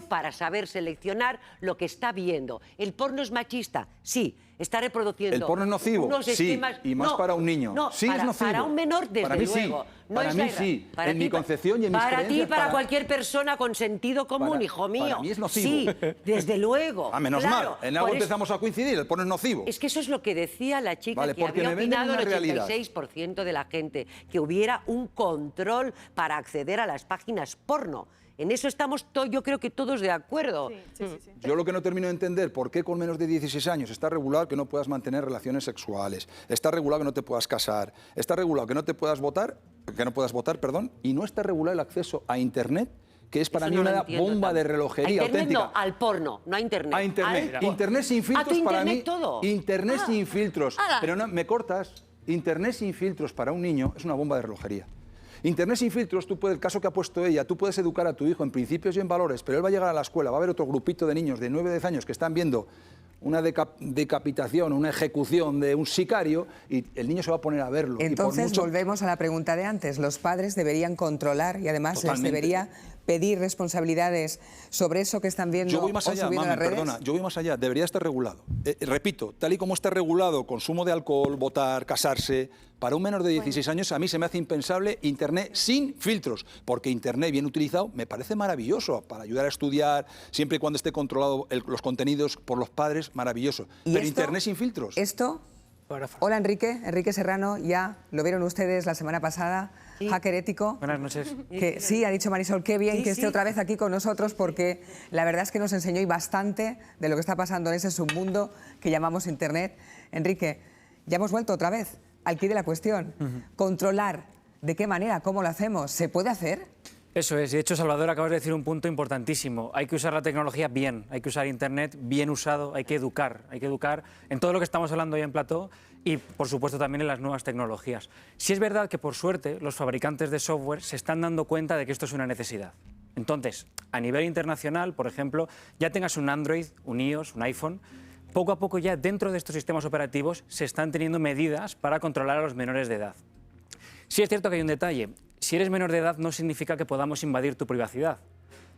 para saber seleccionar lo que está viendo. ¿El porno es machista? Sí. Está reproduciendo. ¿El porno es nocivo? Unos Sí, esquemas... y más para un niño. No, sí, es nocivo. Para un menor, desde para mí luego. Sí. No para es mí sí. Para en ti, mi concepción y en mis creencias. Para ti, para cualquier persona con sentido común, hijo mío. Para mí es nocivo. Sí, desde luego. Menos claro, mal. En algo empezamos a coincidir. El porno es nocivo. Es que eso es lo que decía la chica, vale, que había opinado el 86% de la gente, que hubiera un control para acceder a las páginas porno. En eso estamos, yo creo que todos de acuerdo. Sí. Yo lo que no termino de entender, ¿por qué con menos de 16 años está regulado que no puedas mantener relaciones sexuales? Está regulado que no te puedas casar. Está regulado que no te puedas votar, y no está regulado el acceso a Internet, que es para mí una bomba de relojería auténtica. No, al porno, no a Internet. A Internet. Internet sin filtros para mí. Todo. Internet sin filtros. Pero no, me cortas. Internet sin filtros para un niño es una bomba de relojería. Internet sin filtros, el caso que ha puesto ella, tú puedes educar a tu hijo en principios y en valores, pero él va a llegar a la escuela, va a haber otro grupito de niños de 9 o 10 años que están viendo una decapitación, una ejecución de un sicario, y el niño se va a poner a verlo. Entonces volvemos a la pregunta de antes. Los padres deberían controlar y además les debería pedir responsabilidades sobre eso que están viendo. Yo voy más allá, las redes. perdona, yo voy más allá, debería estar regulado. Repito, tal y como está regulado consumo de alcohol, votar, casarse, para un menor de 16 años a mí se me hace impensable Internet sin filtros, porque Internet bien utilizado me parece maravilloso para ayudar a estudiar, siempre y cuando esté controlado los contenidos por los padres, maravilloso. Pero Internet sin filtros. Esto, hola Enrique Serrano, ya lo vieron ustedes la semana pasada, hacker ético. Buenas noches. Que sí, ha dicho Marisol, qué bien que esté otra vez aquí con nosotros, porque la verdad es que nos enseñó y bastante de lo que está pasando en ese submundo que llamamos Internet. Enrique, ya hemos vuelto otra vez al quid de la cuestión. Controlar, ¿de qué manera? ¿Cómo lo hacemos? ¿Se puede hacer? Eso es, y de hecho, Salvador, acabas de decir un punto importantísimo. Hay que usar la tecnología bien, hay que usar Internet bien usado, hay que educar en todo lo que estamos hablando hoy en plató y, por supuesto, también en las nuevas tecnologías. Sí es verdad que, por suerte, los fabricantes de software se están dando cuenta de que esto es una necesidad. Entonces, a nivel internacional, por ejemplo, ya tengas un Android, un iOS, un iPhone, poco a poco ya dentro de estos sistemas operativos se están teniendo medidas para controlar a los menores de edad. Sí es cierto que hay un detalle. Si eres menor de edad no significa que podamos invadir tu privacidad.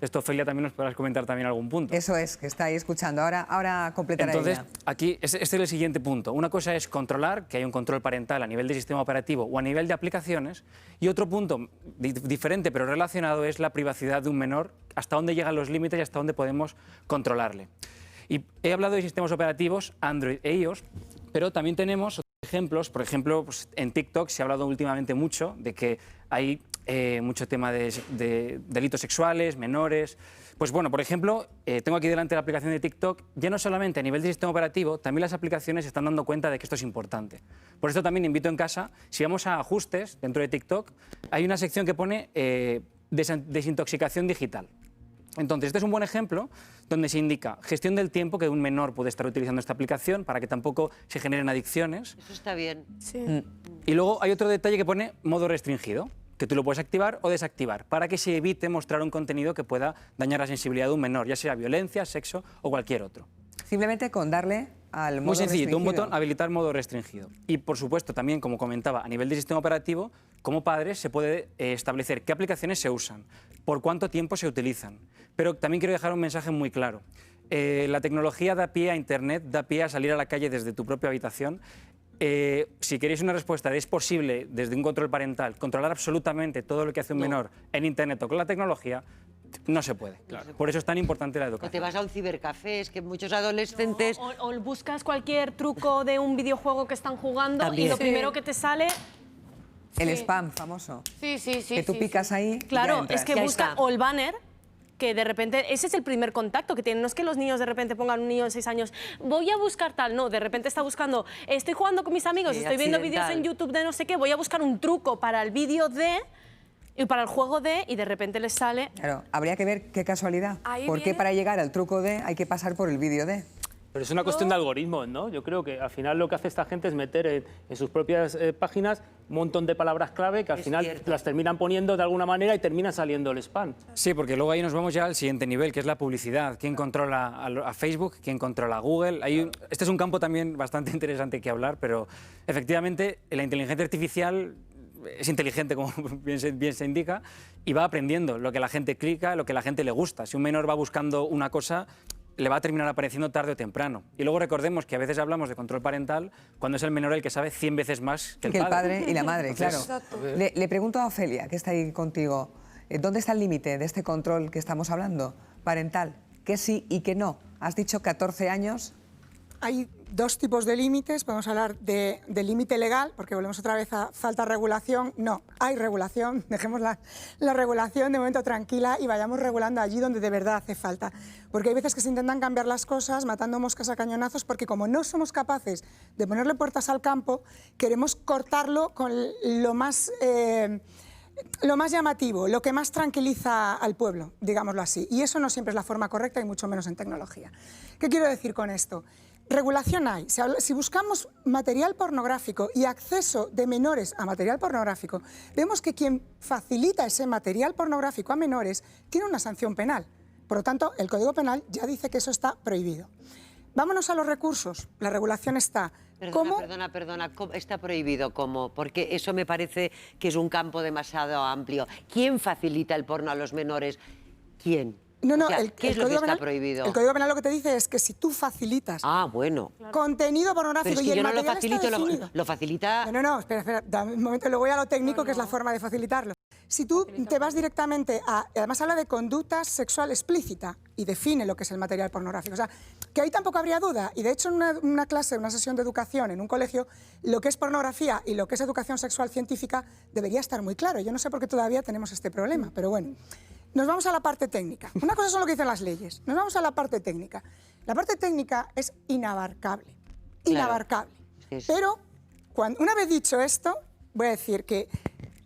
Esto, Ofelia, también nos podrás comentar también algún punto. Eso es, que está ahí escuchando. Ahora completará ella. Entonces, aquí, este es el siguiente punto. Una cosa es controlar, que hay un control parental a nivel de sistema operativo o a nivel de aplicaciones, y otro punto diferente pero relacionado es la privacidad de un menor, hasta dónde llegan los límites y hasta dónde podemos controlarle. Y he hablado de sistemas operativos, Android e iOS, pero también tenemos ejemplos. Por ejemplo, pues en TikTok se ha hablado últimamente mucho de que hay mucho tema de delitos sexuales, menores. Pues bueno, por ejemplo, tengo aquí delante la aplicación de TikTok. Ya no solamente a nivel de sistema operativo, también las aplicaciones se están dando cuenta de que esto es importante. Por esto también invito en casa, si vamos a ajustes dentro de TikTok, hay una sección que pone desintoxicación digital. Entonces, este es un buen ejemplo donde se indica gestión del tiempo que un menor puede estar utilizando esta aplicación para que tampoco se generen adicciones. Eso está bien. Sí. Y luego hay otro detalle que pone modo restringido, que tú lo puedes activar o desactivar para que se evite mostrar un contenido que pueda dañar la sensibilidad de un menor, ya sea violencia, sexo o cualquier otro. Simplemente con darle al modo Muy sencillito, restringido. un botón, habilitar modo restringido. Y, por supuesto, también, como comentaba, a nivel de sistema operativo, como padres se puede establecer qué aplicaciones se usan, por cuánto tiempo se utilizan. Pero también quiero dejar un mensaje muy claro. La tecnología da pie a Internet, da pie a salir a la calle desde tu propia habitación. Si queréis una respuesta de es posible, desde un control parental, controlar absolutamente todo lo que hace un menor en Internet o con la tecnología, no se puede. Claro. Por eso es tan importante la educación. O te vas a un cibercafé, es que muchos adolescentes... No, o buscas cualquier truco de un videojuego que están jugando También. y lo primero que te sale... El spam famoso. Sí. Que tú picas ahí y Claro, ya entras. es que busca o el banner, que de repente, ese es el primer contacto que tienen. No es que los niños de repente pongan un niño de 6 años, voy a buscar tal, no, de repente está buscando, estoy jugando con mis amigos, Sí, estoy viendo vídeos accidental. en YouTube de no sé qué, voy a buscar un truco para el vídeo de... y para el juego de, y de repente les sale... Claro, habría que ver qué casualidad. Ahí ¿Por qué viene- para llegar al truco de hay que pasar por el vídeo de? Pero es una cuestión de algoritmos, ¿no? Yo creo que al final lo que hace esta gente es meter en sus propias páginas un montón de palabras clave que al final las terminan poniendo de alguna manera y termina saliendo el spam. Sí, porque luego ahí nos vamos ya al siguiente nivel, que es la publicidad. ¿Quién controla a Facebook? ¿Quién controla a Google? Este es un campo también bastante interesante que hablar, pero efectivamente la inteligencia artificial es inteligente, como bien se indica, y va aprendiendo lo que la gente clica, lo que la gente le gusta. Si un menor va buscando una cosa, le va a terminar apareciendo tarde o temprano. Y luego recordemos que a veces hablamos de control parental cuando es el menor el que sabe 100 veces más que el padre. Y la madre, claro. Le pregunto a Ofelia, que está ahí contigo, ¿dónde está el límite de este control que estamos hablando, parental? ¿Qué sí y qué no? Has dicho 14 años. Hay dos tipos de límites. Podemos hablar de límite legal, porque volvemos otra vez a falta de regulación. No, hay regulación. Dejemos la regulación de momento tranquila y vayamos regulando allí donde de verdad hace falta. Porque hay veces que se intentan cambiar las cosas matando moscas a cañonazos, porque como no somos capaces de ponerle puertas al campo, queremos cortarlo con lo más llamativo, lo que más tranquiliza al pueblo, digámoslo así. Y eso no siempre es la forma correcta y mucho menos en tecnología. ¿Qué quiero decir con esto? Regulación hay. Si buscamos material pornográfico y acceso de menores a material pornográfico, vemos que quien facilita ese material pornográfico a menores tiene una sanción penal. Por lo tanto, el Código Penal ya dice que eso está prohibido. Vámonos a los recursos. La regulación está. Perdona, está prohibido ¿cómo? Porque eso me parece que es un campo demasiado amplio. ¿Quién facilita el porno a los menores? ¿Quién? No, o sea, ¿qué es lo que está Penal, prohibido? El Código Penal lo que te dice es que si tú facilitas contenido pornográfico pero es que y el yo no material lo facilito, está definido. lo facilita... No, espera, dame un momento, lo voy a lo técnico, que es la forma de facilitarlo. Si tú te vas directamente a... Además habla de conducta sexual explícita y define lo que es el material pornográfico. O sea, que ahí tampoco habría duda. Y de hecho en una clase, una sesión de educación en un colegio, lo que es pornografía y lo que es educación sexual científica debería estar muy claro. Yo no sé por qué todavía tenemos este problema, pero bueno. Nos vamos a la parte técnica. Una cosa son lo que dicen las leyes. Nos vamos a la parte técnica. La parte técnica es inabarcable. Inabarcable. Claro. Pero, una vez dicho esto, voy a decir que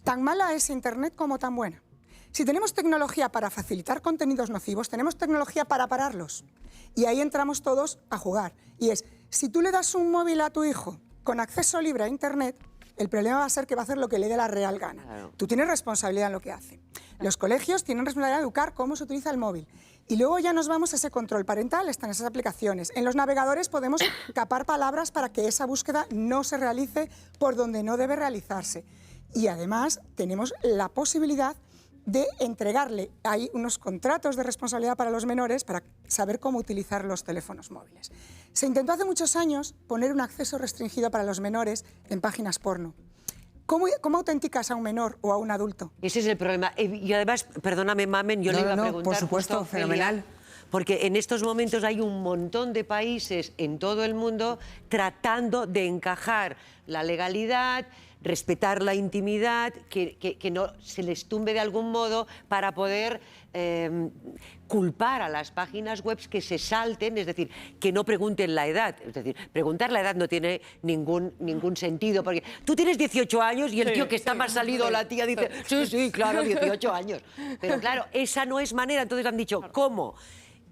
tan mala es Internet como tan buena. Si tenemos tecnología para facilitar contenidos nocivos, tenemos tecnología para pararlos. Y ahí entramos todos a jugar. Y es, si tú le das un móvil a tu hijo con acceso libre a Internet, el problema va a ser que va a hacer lo que le dé la real gana. Claro. Tú tienes responsabilidad en lo que hace. Los colegios tienen responsabilidad de educar cómo se utiliza el móvil. Y luego ya nos vamos a ese control parental, están esas aplicaciones. En los navegadores podemos capar palabras para que esa búsqueda no se realice por donde no debe realizarse. Y además tenemos la posibilidad de entregarle, hay unos contratos de responsabilidad para los menores para saber cómo utilizar los teléfonos móviles. Se intentó hace muchos años poner un acceso restringido para los menores en páginas porno. ¿Cómo autenticas a un menor o a un adulto? Ese es el problema. Y además, perdóname, Mamen, yo le iba a preguntar... por supuesto, fenomenal. Porque en estos momentos hay un montón de países en todo el mundo tratando de encajar la legalidad, respetar la intimidad, que no se les tumbe de algún modo para poder culpar a las páginas web que se salten, es decir, que no pregunten la edad. Es decir, preguntar la edad no tiene ningún sentido, porque tú tienes 18 años y el tío que está más salido, la tía dice, sí, claro, 18 años. Pero claro, esa no es manera. Entonces han dicho, ¿cómo?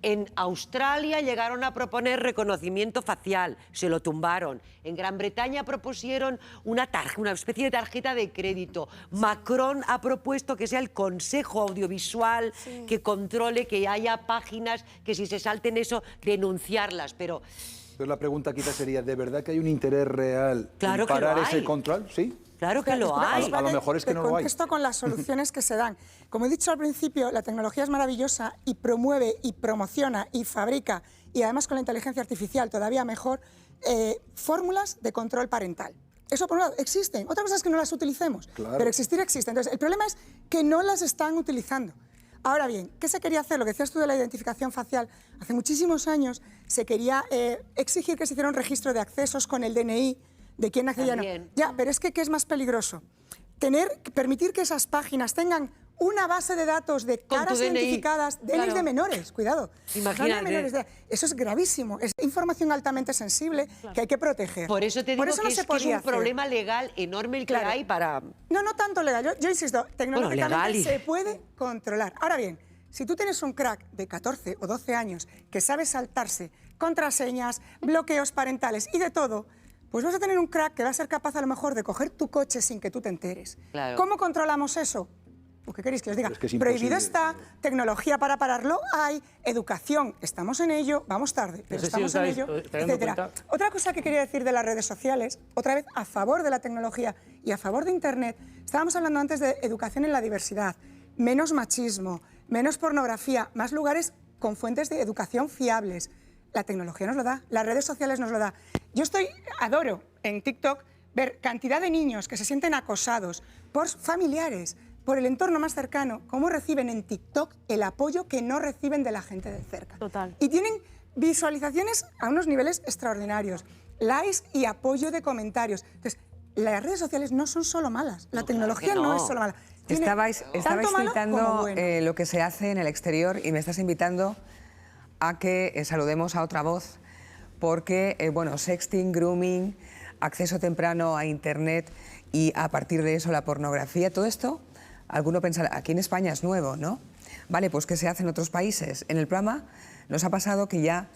En Australia llegaron a proponer reconocimiento facial, se lo tumbaron. En Gran Bretaña propusieron una especie de tarjeta de crédito. Macron ha propuesto que sea el Consejo Audiovisual que controle que haya páginas que si se salten eso, denunciarlas. Pero la pregunta quizás sería, ¿de verdad que hay un interés real en parar ese control? ¿Sí? Claro que lo hay. A lo mejor es que no lo hay. Contesto con las soluciones que se dan. Como he dicho al principio, la tecnología es maravillosa y promueve y promociona y fabrica, y además con la inteligencia artificial todavía mejor, fórmulas de control parental. Eso por un lado existen. Otra cosa es que no las utilicemos, pero existir existe. Entonces, el problema es que no las están utilizando. Ahora bien, ¿qué se quería hacer? Lo que decías tú de la identificación facial. Hace muchísimos años se quería exigir que se hiciera un registro de accesos con el DNI, de quién accedía. No. Ya, pero es que ¿qué es más peligroso? Permitir que esas páginas tengan una base de datos de caras identificadas, DNIs de menores, cuidado. Imagínate. Eso es gravísimo, es información altamente sensible que hay que proteger. Por eso te digo que es un problema legal enorme el que hay para... No tanto legal, yo insisto, tecnológicamente se puede controlar. Ahora bien, si tú tienes un crack de 14 o 12 años que sabe saltarse contraseñas, bloqueos parentales y de todo, pues vas a tener un crack que va a ser capaz a lo mejor de coger tu coche sin que tú te enteres. Claro. ¿Cómo controlamos eso? ¿O qué queréis que os diga? Es que es Prohibido imposible. está, tecnología para pararlo hay, educación, estamos en ello, vamos tarde, pero sé si estamos os en dais- ello, teniendo en etcétera. cuenta- Otra cosa que quería decir de las redes sociales, otra vez a favor de la tecnología y a favor de Internet, estábamos hablando antes de educación en la diversidad, menos machismo, menos pornografía, más lugares con fuentes de educación fiables. La tecnología nos lo da, las redes sociales nos lo da. Yo adoro en TikTok ver cantidad de niños que se sienten acosados por familiares, por el entorno más cercano, cómo reciben en TikTok el apoyo que no reciben de la gente de cerca. Total. Y tienen visualizaciones a unos niveles extraordinarios, likes y apoyo de comentarios. Entonces, las redes sociales no son solo malas, la tecnología claro que no no. es solo mala. Tiene Estabais tanto malo citando como bueno. lo que se hace en el exterior y me estás invitando a que saludemos a otra voz, porque, bueno, sexting, grooming, acceso temprano a Internet y a partir de eso la pornografía, todo esto, alguno pensará, aquí en España es nuevo, ¿no? Vale, pues ¿qué se hace en otros países? En el programa nos ha pasado que ya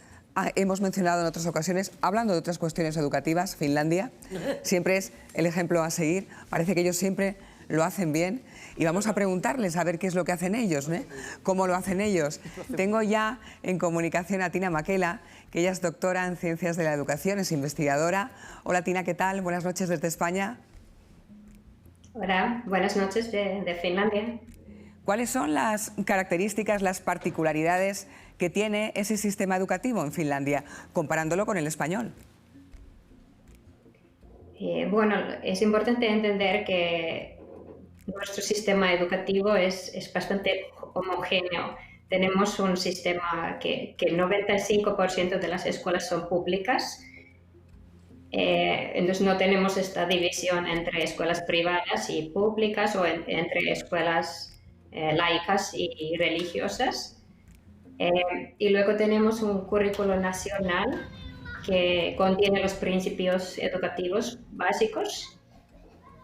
hemos mencionado en otras ocasiones, hablando de otras cuestiones educativas, Finlandia siempre es el ejemplo a seguir, parece que ellos siempre lo hacen bien y vamos a preguntarles a ver qué es lo que hacen ellos, ¿no? ¿Cómo lo hacen ellos? Tengo ya en comunicación a Tina Mäkelä, que ella es doctora en Ciencias de la Educación, es investigadora. Hola Tina, ¿qué tal? Buenas noches desde España. Hola, buenas noches de Finlandia. ¿Cuáles son las características, las particularidades que tiene ese sistema educativo en Finlandia, comparándolo con el español? Bueno, es importante entender que nuestro sistema educativo es bastante homogéneo. Tenemos un sistema que el 95% de las escuelas son públicas. Entonces no tenemos esta división entre escuelas privadas y públicas o entre escuelas laicas y religiosas. Y luego tenemos un currículo nacional que contiene los principios educativos básicos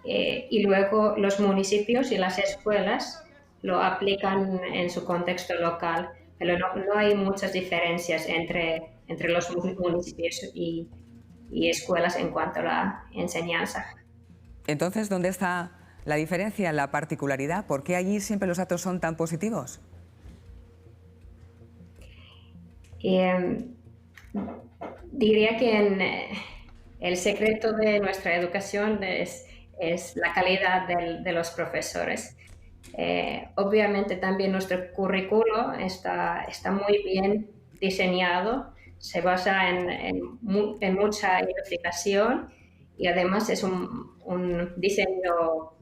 y luego los municipios y las escuelas lo aplican en su contexto local, pero no hay muchas diferencias entre los municipios y escuelas en cuanto a la enseñanza. Entonces, ¿dónde está la diferencia, la particularidad? ¿Por qué allí siempre los datos son tan positivos? Diría que el secreto de nuestra educación es la calidad de los profesores. Obviamente también nuestro currículo está muy bien diseñado, se basa en mucha investigación y además es un diseño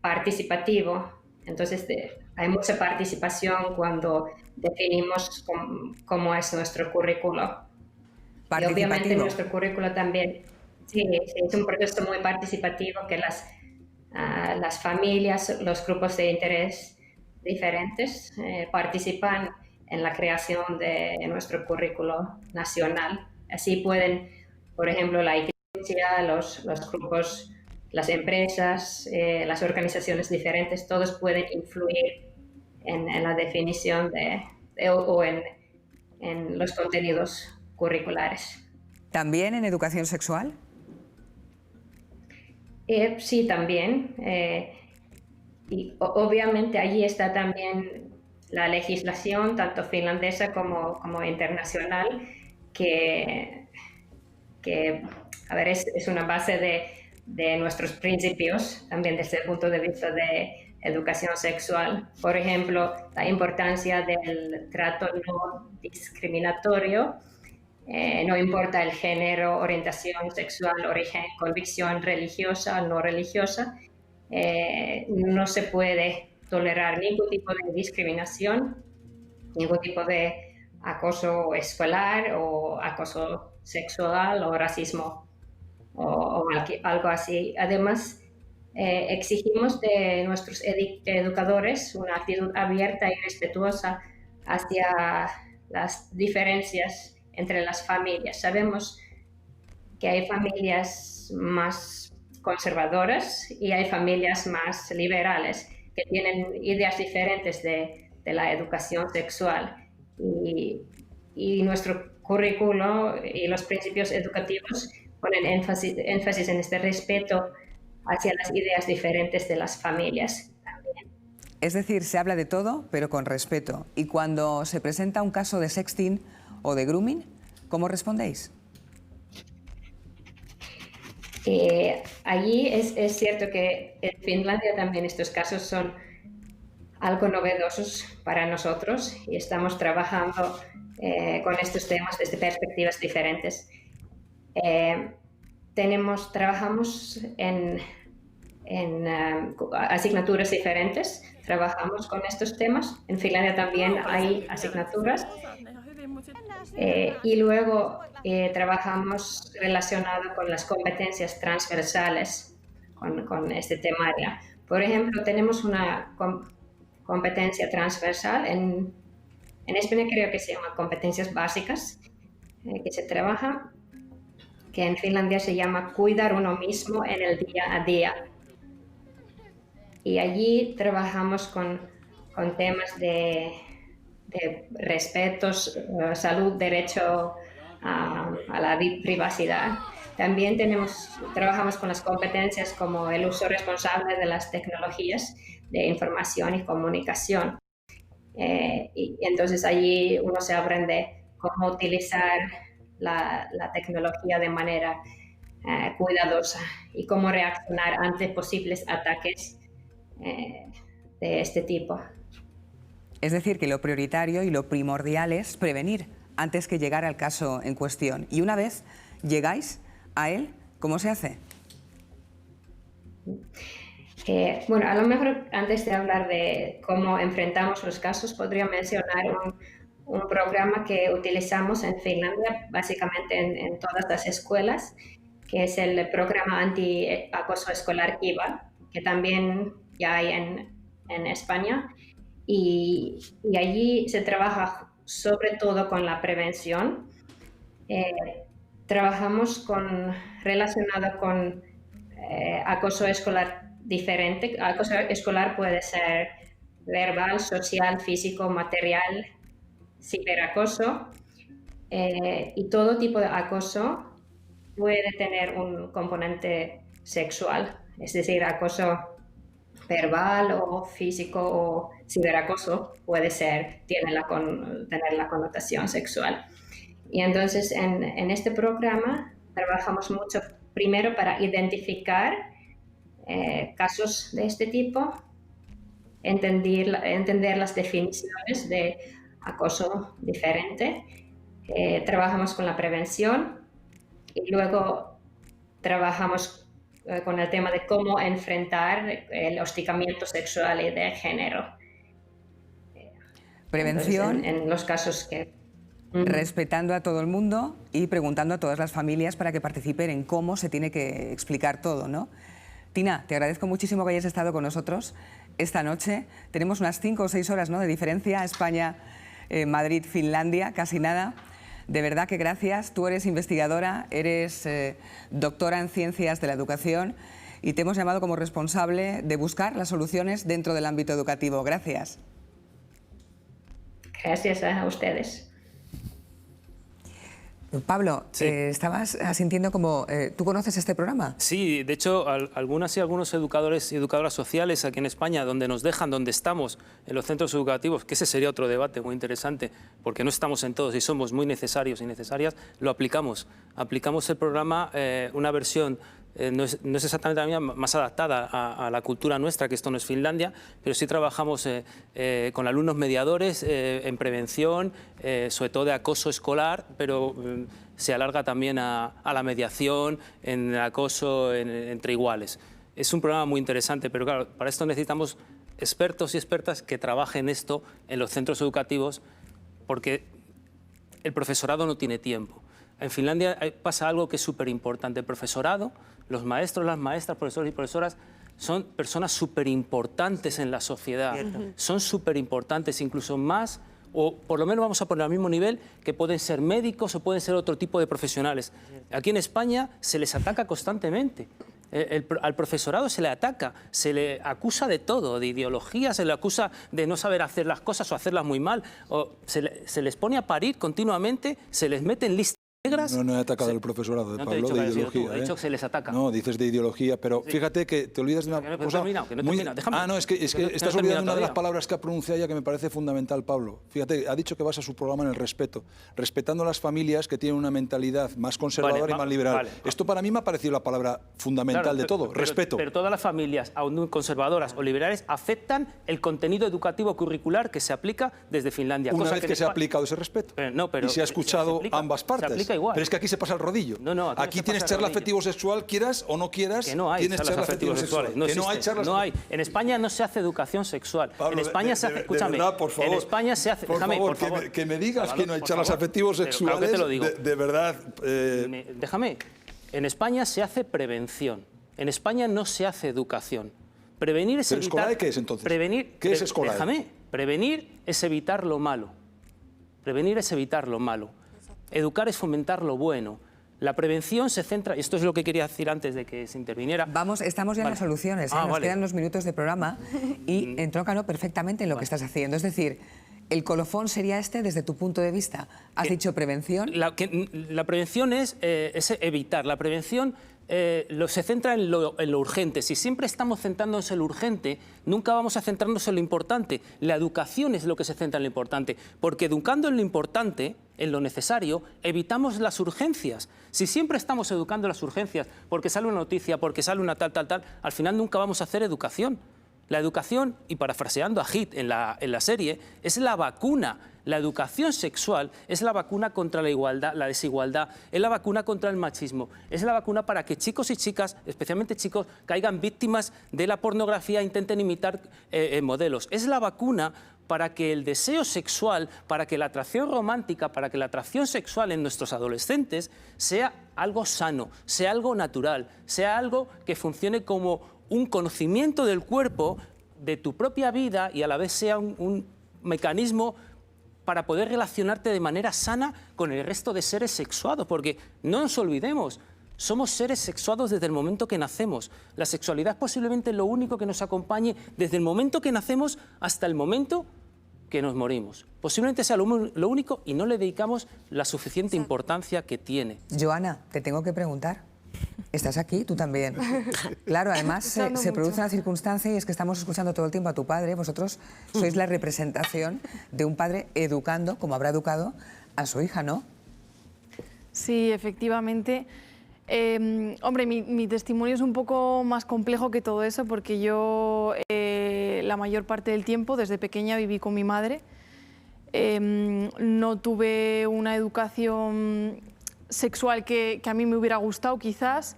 participativo. Entonces hay mucha participación cuando definimos cómo es nuestro currículo. Y obviamente nuestro currículo también es un proceso muy participativo que las familias, los grupos de interés diferentes participan en la creación de nuestro currículo nacional. Así pueden, por ejemplo, la iglesia, los grupos, las empresas, las organizaciones diferentes, todos pueden influir en la definición o en los contenidos curriculares. ¿También en educación sexual? Sí, también. Y obviamente allí está también la legislación, tanto finlandesa como internacional, que a ver, es una base de nuestros principios, también desde el punto de vista de educación sexual. Por ejemplo, la importancia del trato no discriminatorio, no importa el género, orientación sexual, origen, convicción religiosa o no religiosa, no se puede tolerar ningún tipo de discriminación, ningún tipo de acoso escolar o acoso sexual o racismo o algo así. Además, exigimos de nuestros educadores una actitud abierta y respetuosa hacia las diferencias entre las familias. Sabemos que hay familias más conservadoras y hay familias más liberales que tienen ideas diferentes de la educación sexual. Y nuestro currículo y los principios educativos ponen énfasis en este respeto hacia las ideas diferentes de las familias también. Es decir, se habla de todo, pero con respeto. Y cuando se presenta un caso de sexting o de grooming, ¿cómo respondéis? Allí es cierto que en Finlandia también estos casos son algo novedosos para nosotros y estamos trabajando con estos temas desde perspectivas diferentes. Trabajamos en asignaturas diferentes, trabajamos con estos temas. En Finlandia también hay asignaturas. Y luego trabajamos relacionado con las competencias transversales con este temario. Por ejemplo, tenemos una competencia transversal, en España creo que se llama competencias básicas, que se trabaja, que en Finlandia se llama cuidar uno mismo en el día a día. Y allí trabajamos con temas de respeto, salud, derecho a la privacidad. También trabajamos con las competencias como el uso responsable de las tecnologías de información y comunicación. Y entonces allí uno se aprende cómo utilizar la tecnología de manera cuidadosa y cómo reaccionar ante posibles ataques de este tipo. Es decir, que lo prioritario y lo primordial es prevenir antes que llegar al caso en cuestión. Y una vez llegáis a él, ¿cómo se hace? Bueno, a lo mejor antes de hablar de cómo enfrentamos los casos, podría mencionar un programa que utilizamos en Finlandia, básicamente en todas las escuelas, que es el programa anti-acoso escolar KIVA, que también ya hay en España. Y allí se trabaja sobre todo con la prevención. Trabajamos relacionado con acoso escolar diferente. Acoso escolar puede ser verbal, social, físico, material, ciberacoso. Y todo tipo de acoso puede tener un componente sexual, es decir, acoso verbal o físico o ciberacoso puede tener la connotación sexual. Y entonces en este programa trabajamos mucho primero para identificar casos de este tipo, entender las definiciones de acoso diferente, trabajamos con la prevención y luego trabajamos con el tema de cómo enfrentar el hostigamiento sexual y de género. Prevención. Entonces, en los casos que... Respetando a todo el mundo y preguntando a todas las familias para que participen en cómo se tiene que explicar todo, ¿no? Tina, te agradezco muchísimo que hayas estado con nosotros esta noche. Tenemos unas 5 o 6 horas, ¿no?, de diferencia. España, Madrid, Finlandia, casi nada. De verdad que gracias. Tú eres investigadora, eres doctora en Ciencias de la Educación y te hemos llamado como responsable de buscar las soluciones dentro del ámbito educativo. Gracias. Gracias a ustedes. Pablo, sí. Estabas asintiendo como... ¿Tú conoces este programa? Sí, de hecho, algunas y algunos educadores y educadoras sociales aquí en España, donde nos dejan, donde estamos, en los centros educativos, que ese sería otro debate muy interesante, porque no estamos en todos y somos muy necesarios y necesarias, lo aplicamos. Aplicamos el programa, una versión... No es exactamente la misma, más adaptada a la cultura nuestra, que esto no es Finlandia, pero sí trabajamos con alumnos mediadores en prevención, sobre todo de acoso escolar, pero se alarga también a la mediación, en el acoso entre iguales. Es un programa muy interesante, pero claro, para esto necesitamos expertos y expertas que trabajen esto en los centros educativos, porque el profesorado no tiene tiempo. En Finlandia pasa algo que es súper importante. El profesorado, los maestros, las maestras, profesores y profesoras son personas súper importantes en la sociedad. Son súper importantes, incluso más, o por lo menos vamos a poner al mismo nivel, que pueden ser médicos o pueden ser otro tipo de profesionales. Aquí en España se les ataca constantemente. Al profesorado se le ataca, se le acusa de todo, de ideología, se le acusa de no saber hacer las cosas o hacerlas muy mal, o se les pone a parir continuamente, se les mete en listas negras... No he atacado al profesorado de Pablo de ideología. He dicho que se les ataca. No, dices de ideología, pero fíjate que te olvidas de una cosa... No, es que estás olvidando una de las palabras que ha pronunciado ella que me parece fundamental, Pablo. Fíjate, ha dicho que basa su programa en el respeto, respetando a las familias que tienen una mentalidad más conservadora y más liberal. Esto para mí me ha parecido la palabra fundamental de todo, respeto. Pero todas las familias, aún conservadoras o liberales, aceptan el contenido educativo curricular que se aplica desde Finlandia. Una vez que se ha aplicado ese respeto y se ha escuchado ambas partes. Igual. Pero es que aquí se pasa el rodillo. Aquí tienes charla afectivo-sexual, quieras o no quieras. Que no hay charlas afectivo-sexuales. No hay. En España no se hace educación sexual. Pablo, en España se hace. Escúchame. De verdad, por favor. En España se hace. Por favor, que me digas que no hay charlas afectivo-sexuales. Claro que te lo digo. De verdad. Déjame. En España se hace prevención. En España no se hace educación. Prevenir es evitar. ¿Escolae qué es entonces? ¿Qué es escolae? Déjame. Prevenir es evitar lo malo. Prevenir es evitar lo malo. Educar es fomentar lo bueno. La prevención se centra, y esto es lo que quería decir antes de que se interviniera. Estamos ya en las soluciones, nos quedan unos minutos de programa y entrócalo perfectamente en lo que estás haciendo. Es decir, el colofón sería este desde tu punto de vista. Has dicho prevención. La prevención es evitar. La prevención se centra en lo urgente. Si siempre estamos centrándonos en lo urgente, nunca vamos a centrarnos en lo importante. La educación es lo que se centra en lo importante, porque educando en lo importante, en lo necesario, evitamos las urgencias. Si siempre estamos educando las urgencias, porque sale una noticia, porque sale una tal, al final nunca vamos a hacer educación. La educación, y parafraseando a Hit en la serie, es la vacuna. La educación sexual es la vacuna contra la igualdad, la desigualdad, es la vacuna contra el machismo, es la vacuna para que chicos y chicas, especialmente chicos, caigan víctimas de la pornografía e intenten imitar modelos. Es la vacuna para que el deseo sexual, para que la atracción romántica, para que la atracción sexual en nuestros adolescentes sea algo sano, sea algo natural, sea algo que funcione como un conocimiento del cuerpo, de tu propia vida y a la vez sea un mecanismo para poder relacionarte de manera sana con el resto de seres sexuados, porque no nos olvidemos, somos seres sexuados desde el momento que nacemos. La sexualidad es posiblemente lo único que nos acompañe desde el momento que nacemos hasta el momento que nos morimos. Posiblemente sea lo único y no le dedicamos la suficiente importancia que tiene. Joana, te tengo que preguntar. Estás aquí, tú también. Claro, además se produce una circunstancia y es que estamos escuchando todo el tiempo a tu padre. Vosotros sois la representación de un padre educando, como habrá educado, a su hija, ¿no? Sí, efectivamente. Hombre, mi testimonio es un poco más complejo que todo eso porque yo la mayor parte del tiempo, desde pequeña, viví con mi madre. No tuve una educación sexual que a mí me hubiera gustado, quizás.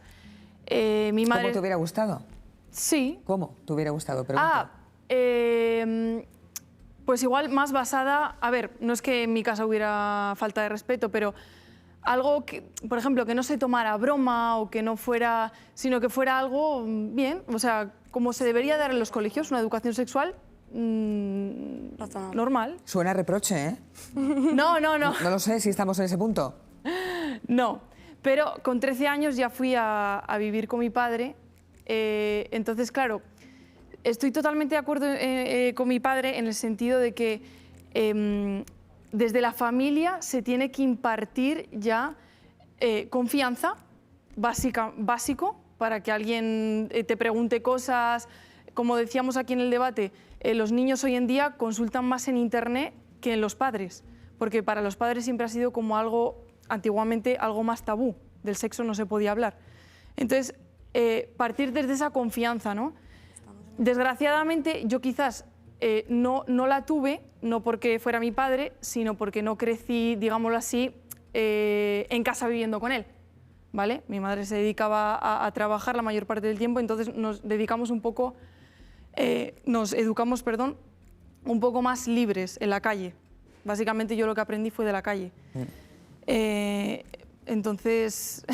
Mi madre... ¿Cómo te hubiera gustado? Sí. ¿Cómo te hubiera gustado? Pregunta. Pues igual más basada... A ver, no es que en mi casa hubiera falta de respeto, pero algo que, por ejemplo, que no se tomara broma o que no fuera... sino que fuera algo bien, o sea, como se debería dar en los colegios, una educación sexual normal. Suena a reproche, ¿eh? No. No lo sé si estamos en ese punto. No, pero con 13 años ya fui a vivir con mi padre, entonces, claro, estoy totalmente de acuerdo con mi padre en el sentido de que desde la familia se tiene que impartir ya confianza básico para que alguien te pregunte cosas. Como decíamos aquí en el debate, los niños hoy en día consultan más en Internet que en los padres, porque para los padres siempre ha sido como algo, antiguamente, algo más tabú. Del sexo no se podía hablar. Entonces, partir desde esa confianza, ¿no? Desgraciadamente, yo quizás no la tuve, no porque fuera mi padre, sino porque no crecí, digámoslo así, en casa viviendo con él, ¿vale? Mi madre se dedicaba a trabajar la mayor parte del tiempo, entonces nos dedicamos un poco, nos educamos, perdón, un poco más libres en la calle. Básicamente yo lo que aprendí fue de la calle. Entonces...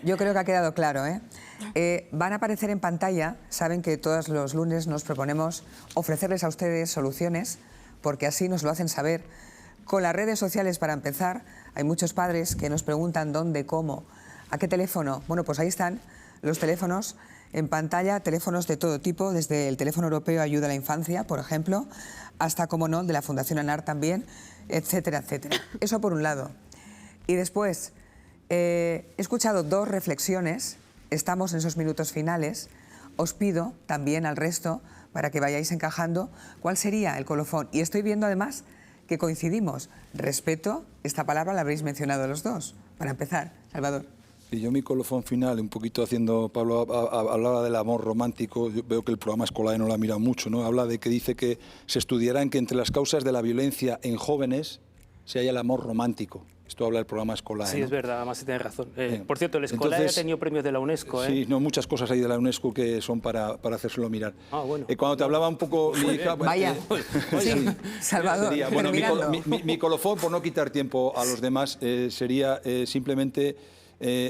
Yo creo que ha quedado claro, ¿eh? Van a aparecer en pantalla, saben que todos los lunes nos proponemos ofrecerles a ustedes soluciones, porque así nos lo hacen saber. Con las redes sociales, para empezar, hay muchos padres que nos preguntan dónde, cómo, a qué teléfono. Bueno, pues ahí están los teléfonos en pantalla, teléfonos de todo tipo, desde el teléfono europeo Ayuda a la Infancia, por ejemplo, hasta, como no, de la Fundación ANAR también, etcétera, etcétera. Eso por un lado. Y después, He escuchado dos reflexiones, estamos en esos minutos finales. Os pido también al resto, para que vayáis encajando, cuál sería el colofón. Y estoy viendo además que coincidimos. Respeto, esta palabra la habréis mencionado los dos. Para empezar, Salvador. Y yo mi colofón final, un poquito haciendo, Pablo hablaba del amor romántico, yo veo que el programa escolar no lo ha mirado mucho, ¿no? Habla de que dice que se estudiará que entre las causas de la violencia en jóvenes se halla el amor romántico. Esto habla del programa escolar. Sí, ¿no? es verdad, además sí tienes razón. Por cierto, el escolar ha tenido premios de la UNESCO. Sí, no, muchas cosas hay de la UNESCO que son para hacérselo mirar. Bueno. Cuando te hablaba un poco mi hija... Vaya, sí, Salvador, sería, bueno, terminando. mi colofón, por no quitar tiempo a los demás, sería simplemente...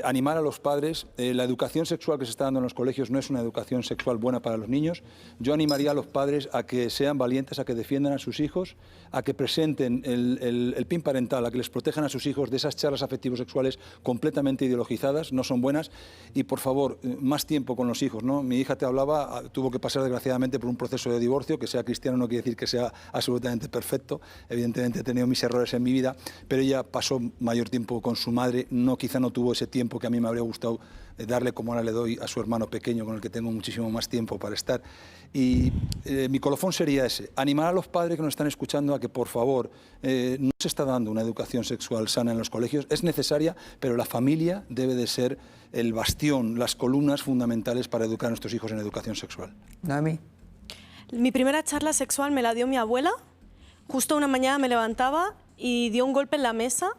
animar a los padres. La educación sexual que se está dando en los colegios no es una educación sexual buena para los niños. Yo animaría a los padres a que sean valientes, a que defiendan a sus hijos, a que presenten el PIN parental, a que les protejan a sus hijos de esas charlas afectivo-sexuales completamente ideologizadas, no son buenas. Y por favor, más tiempo con los hijos, ¿no? Mi hija te hablaba, tuvo que pasar desgraciadamente por un proceso de divorcio. Que sea cristiano no quiere decir que sea absolutamente perfecto. Evidentemente he tenido mis errores en mi vida, pero ella pasó mayor tiempo con su madre, quizá no tuvo ese tiempo que a mí me habría gustado darle, como ahora le doy a su hermano pequeño, con el que tengo muchísimo más tiempo para estar. Y mi colofón sería ese, animar a los padres que nos están escuchando a que, por favor, no se está dando una educación sexual sana en los colegios, es necesaria, pero la familia debe de ser el bastión, las columnas fundamentales para educar a nuestros hijos en educación sexual. Noemí. Mi primera charla sexual me la dio mi abuela. Justo una mañana me levantaba y dio un golpe en la mesa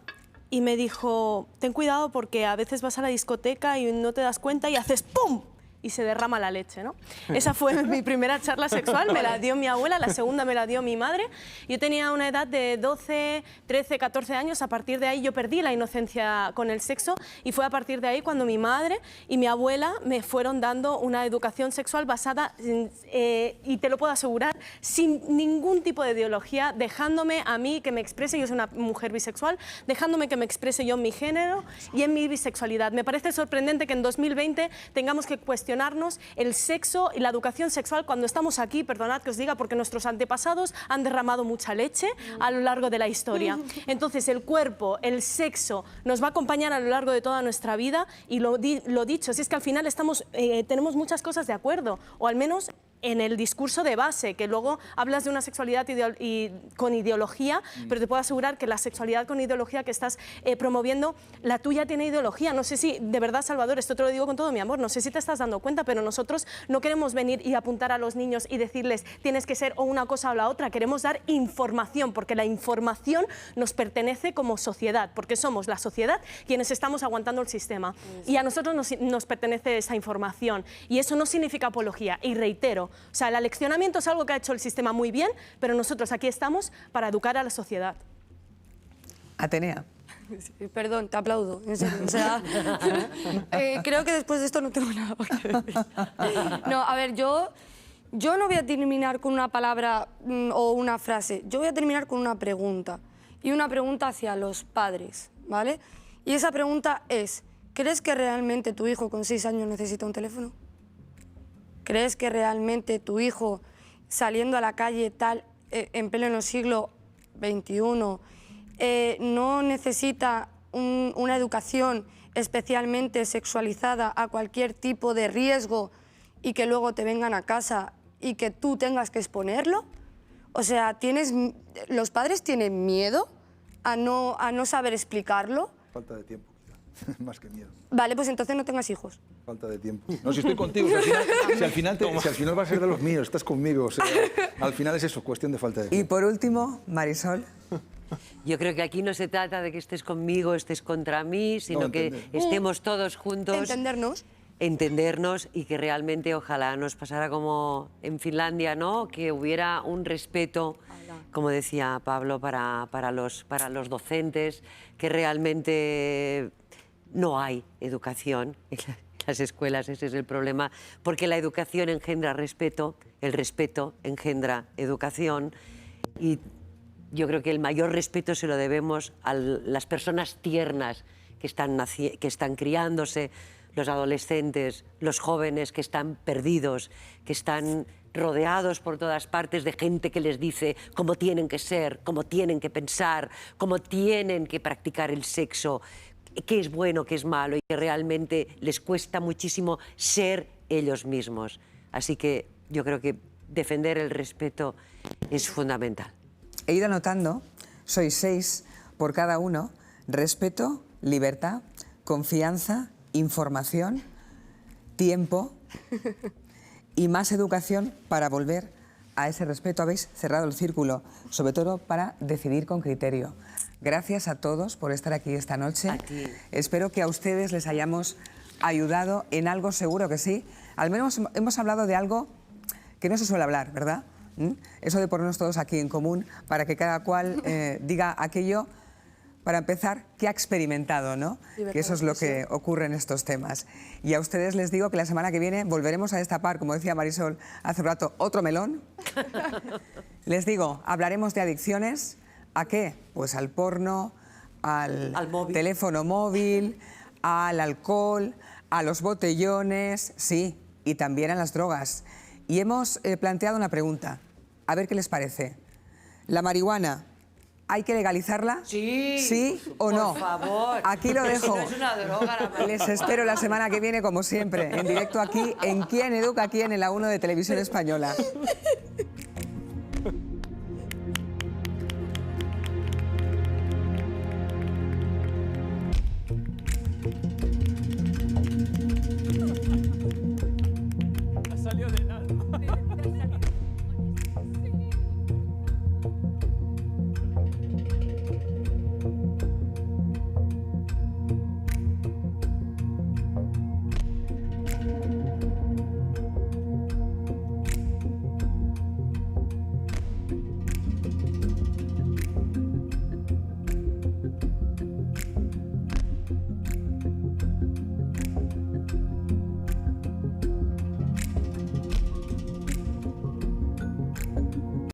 y me dijo, ten cuidado porque a veces vas a la discoteca y no te das cuenta y haces ¡pum! Y se derrama la leche, ¿no? Esa fue mi primera charla sexual, me la dio mi abuela, la segunda me la dio mi madre. Yo tenía una edad de 12, 13, 14 años, a partir de ahí yo perdí la inocencia con el sexo y fue a partir de ahí cuando mi madre y mi abuela me fueron dando una educación sexual basada, y te lo puedo asegurar, sin ningún tipo de ideología, dejándome a mí que me exprese, yo soy una mujer bisexual, dejándome que me exprese yo en mi género y en mi bisexualidad. Me parece sorprendente que en 2020 tengamos que cuestionar el sexo y la educación sexual cuando estamos aquí, perdonad que os diga, porque nuestros antepasados han derramado mucha leche a lo largo de la historia. Entonces el cuerpo, el sexo nos va a acompañar a lo largo de toda nuestra vida y lo dicho, si es que al final tenemos muchas cosas de acuerdo, o al menos en el discurso de base, que luego hablas de una sexualidad con ideología, pero te puedo asegurar que la sexualidad con ideología que estás promoviendo, la tuya tiene ideología. No sé si, de verdad, Salvador, esto te lo digo con todo mi amor, no sé si te estás dando cuenta, pero nosotros no queremos venir y apuntar a los niños y decirles tienes que ser o una cosa o la otra, queremos dar información, porque la información nos pertenece como sociedad, porque somos la sociedad quienes estamos aguantando el sistema. Y a nosotros nos pertenece esa información, y eso no significa apología, y reitero, o sea, el aleccionamiento es algo que ha hecho el sistema muy bien, pero nosotros aquí estamos para educar a la sociedad. Atenea. Sí, perdón, te aplaudo, en serio. O sea, creo que después de esto no tengo nada más que decir. No, a ver, yo no voy a terminar con una palabra o una frase, yo voy a terminar con una pregunta. Y una pregunta hacia los padres, ¿vale? Y esa pregunta es, ¿crees que realmente tu hijo con 6 años necesita un teléfono? ¿Crees que realmente tu hijo, saliendo a la calle en pleno siglo XXI, no necesita una educación especialmente sexualizada a cualquier tipo de riesgo y que luego te vengan a casa y que tú tengas que exponerlo? O sea, ¿los padres tienen miedo a no saber explicarlo? Falta de tiempo, quizá, más que miedo. Vale, pues entonces no tengas hijos. Falta de tiempo. No, si estoy contigo, si al final va a ser de los míos, estás conmigo. O sea, al final es eso, cuestión de falta de tiempo. Y por último, Marisol. Yo creo que aquí no se trata de que estés conmigo, estés contra mí, sino que estemos todos juntos. Entendernos y que realmente ojalá nos pasara como en Finlandia, ¿no? Que hubiera un respeto, como decía Pablo, para los docentes, que realmente no hay educación en las escuelas, ese es el problema, porque la educación engendra respeto, el respeto engendra educación, y yo creo que el mayor respeto se lo debemos a las personas tiernas que están criándose, los adolescentes, los jóvenes que están perdidos, que están rodeados por todas partes de gente que les dice cómo tienen que ser, cómo tienen que pensar, cómo tienen que practicar el sexo. qué es bueno, qué es malo y que realmente les cuesta muchísimo ser ellos mismos. Así que yo creo que defender el respeto es fundamental. He ido anotando, sois 6 por cada uno: respeto, libertad, confianza, información, tiempo y más educación para volver a ese respeto. Habéis cerrado el círculo, sobre todo para decidir con criterio. Gracias a todos por estar aquí esta noche. A ti. Espero que a ustedes les hayamos ayudado en algo, seguro que sí. Al menos hemos hablado de algo que no se suele hablar, ¿verdad? Eso de ponernos todos aquí en común para que cada cual diga aquello, para empezar, que ha experimentado, ¿no? Que eso es lo que ocurre en estos temas. Y a ustedes les digo que la semana que viene volveremos a destapar, como decía Marisol hace un rato, otro melón. Les digo, hablaremos de adicciones. ¿A qué? Pues al porno, al teléfono móvil, al alcohol, a los botellones, sí, y también a las drogas. Y hemos planteado una pregunta, a ver qué les parece. ¿La marihuana hay que legalizarla? Sí. ¿Sí o no? Por favor. Aquí lo dejo. Si no es una droga, la marihuana. Les espero la semana que viene, como siempre, en directo aquí, en Quién Educa, aquí en la 1 de Televisión Española.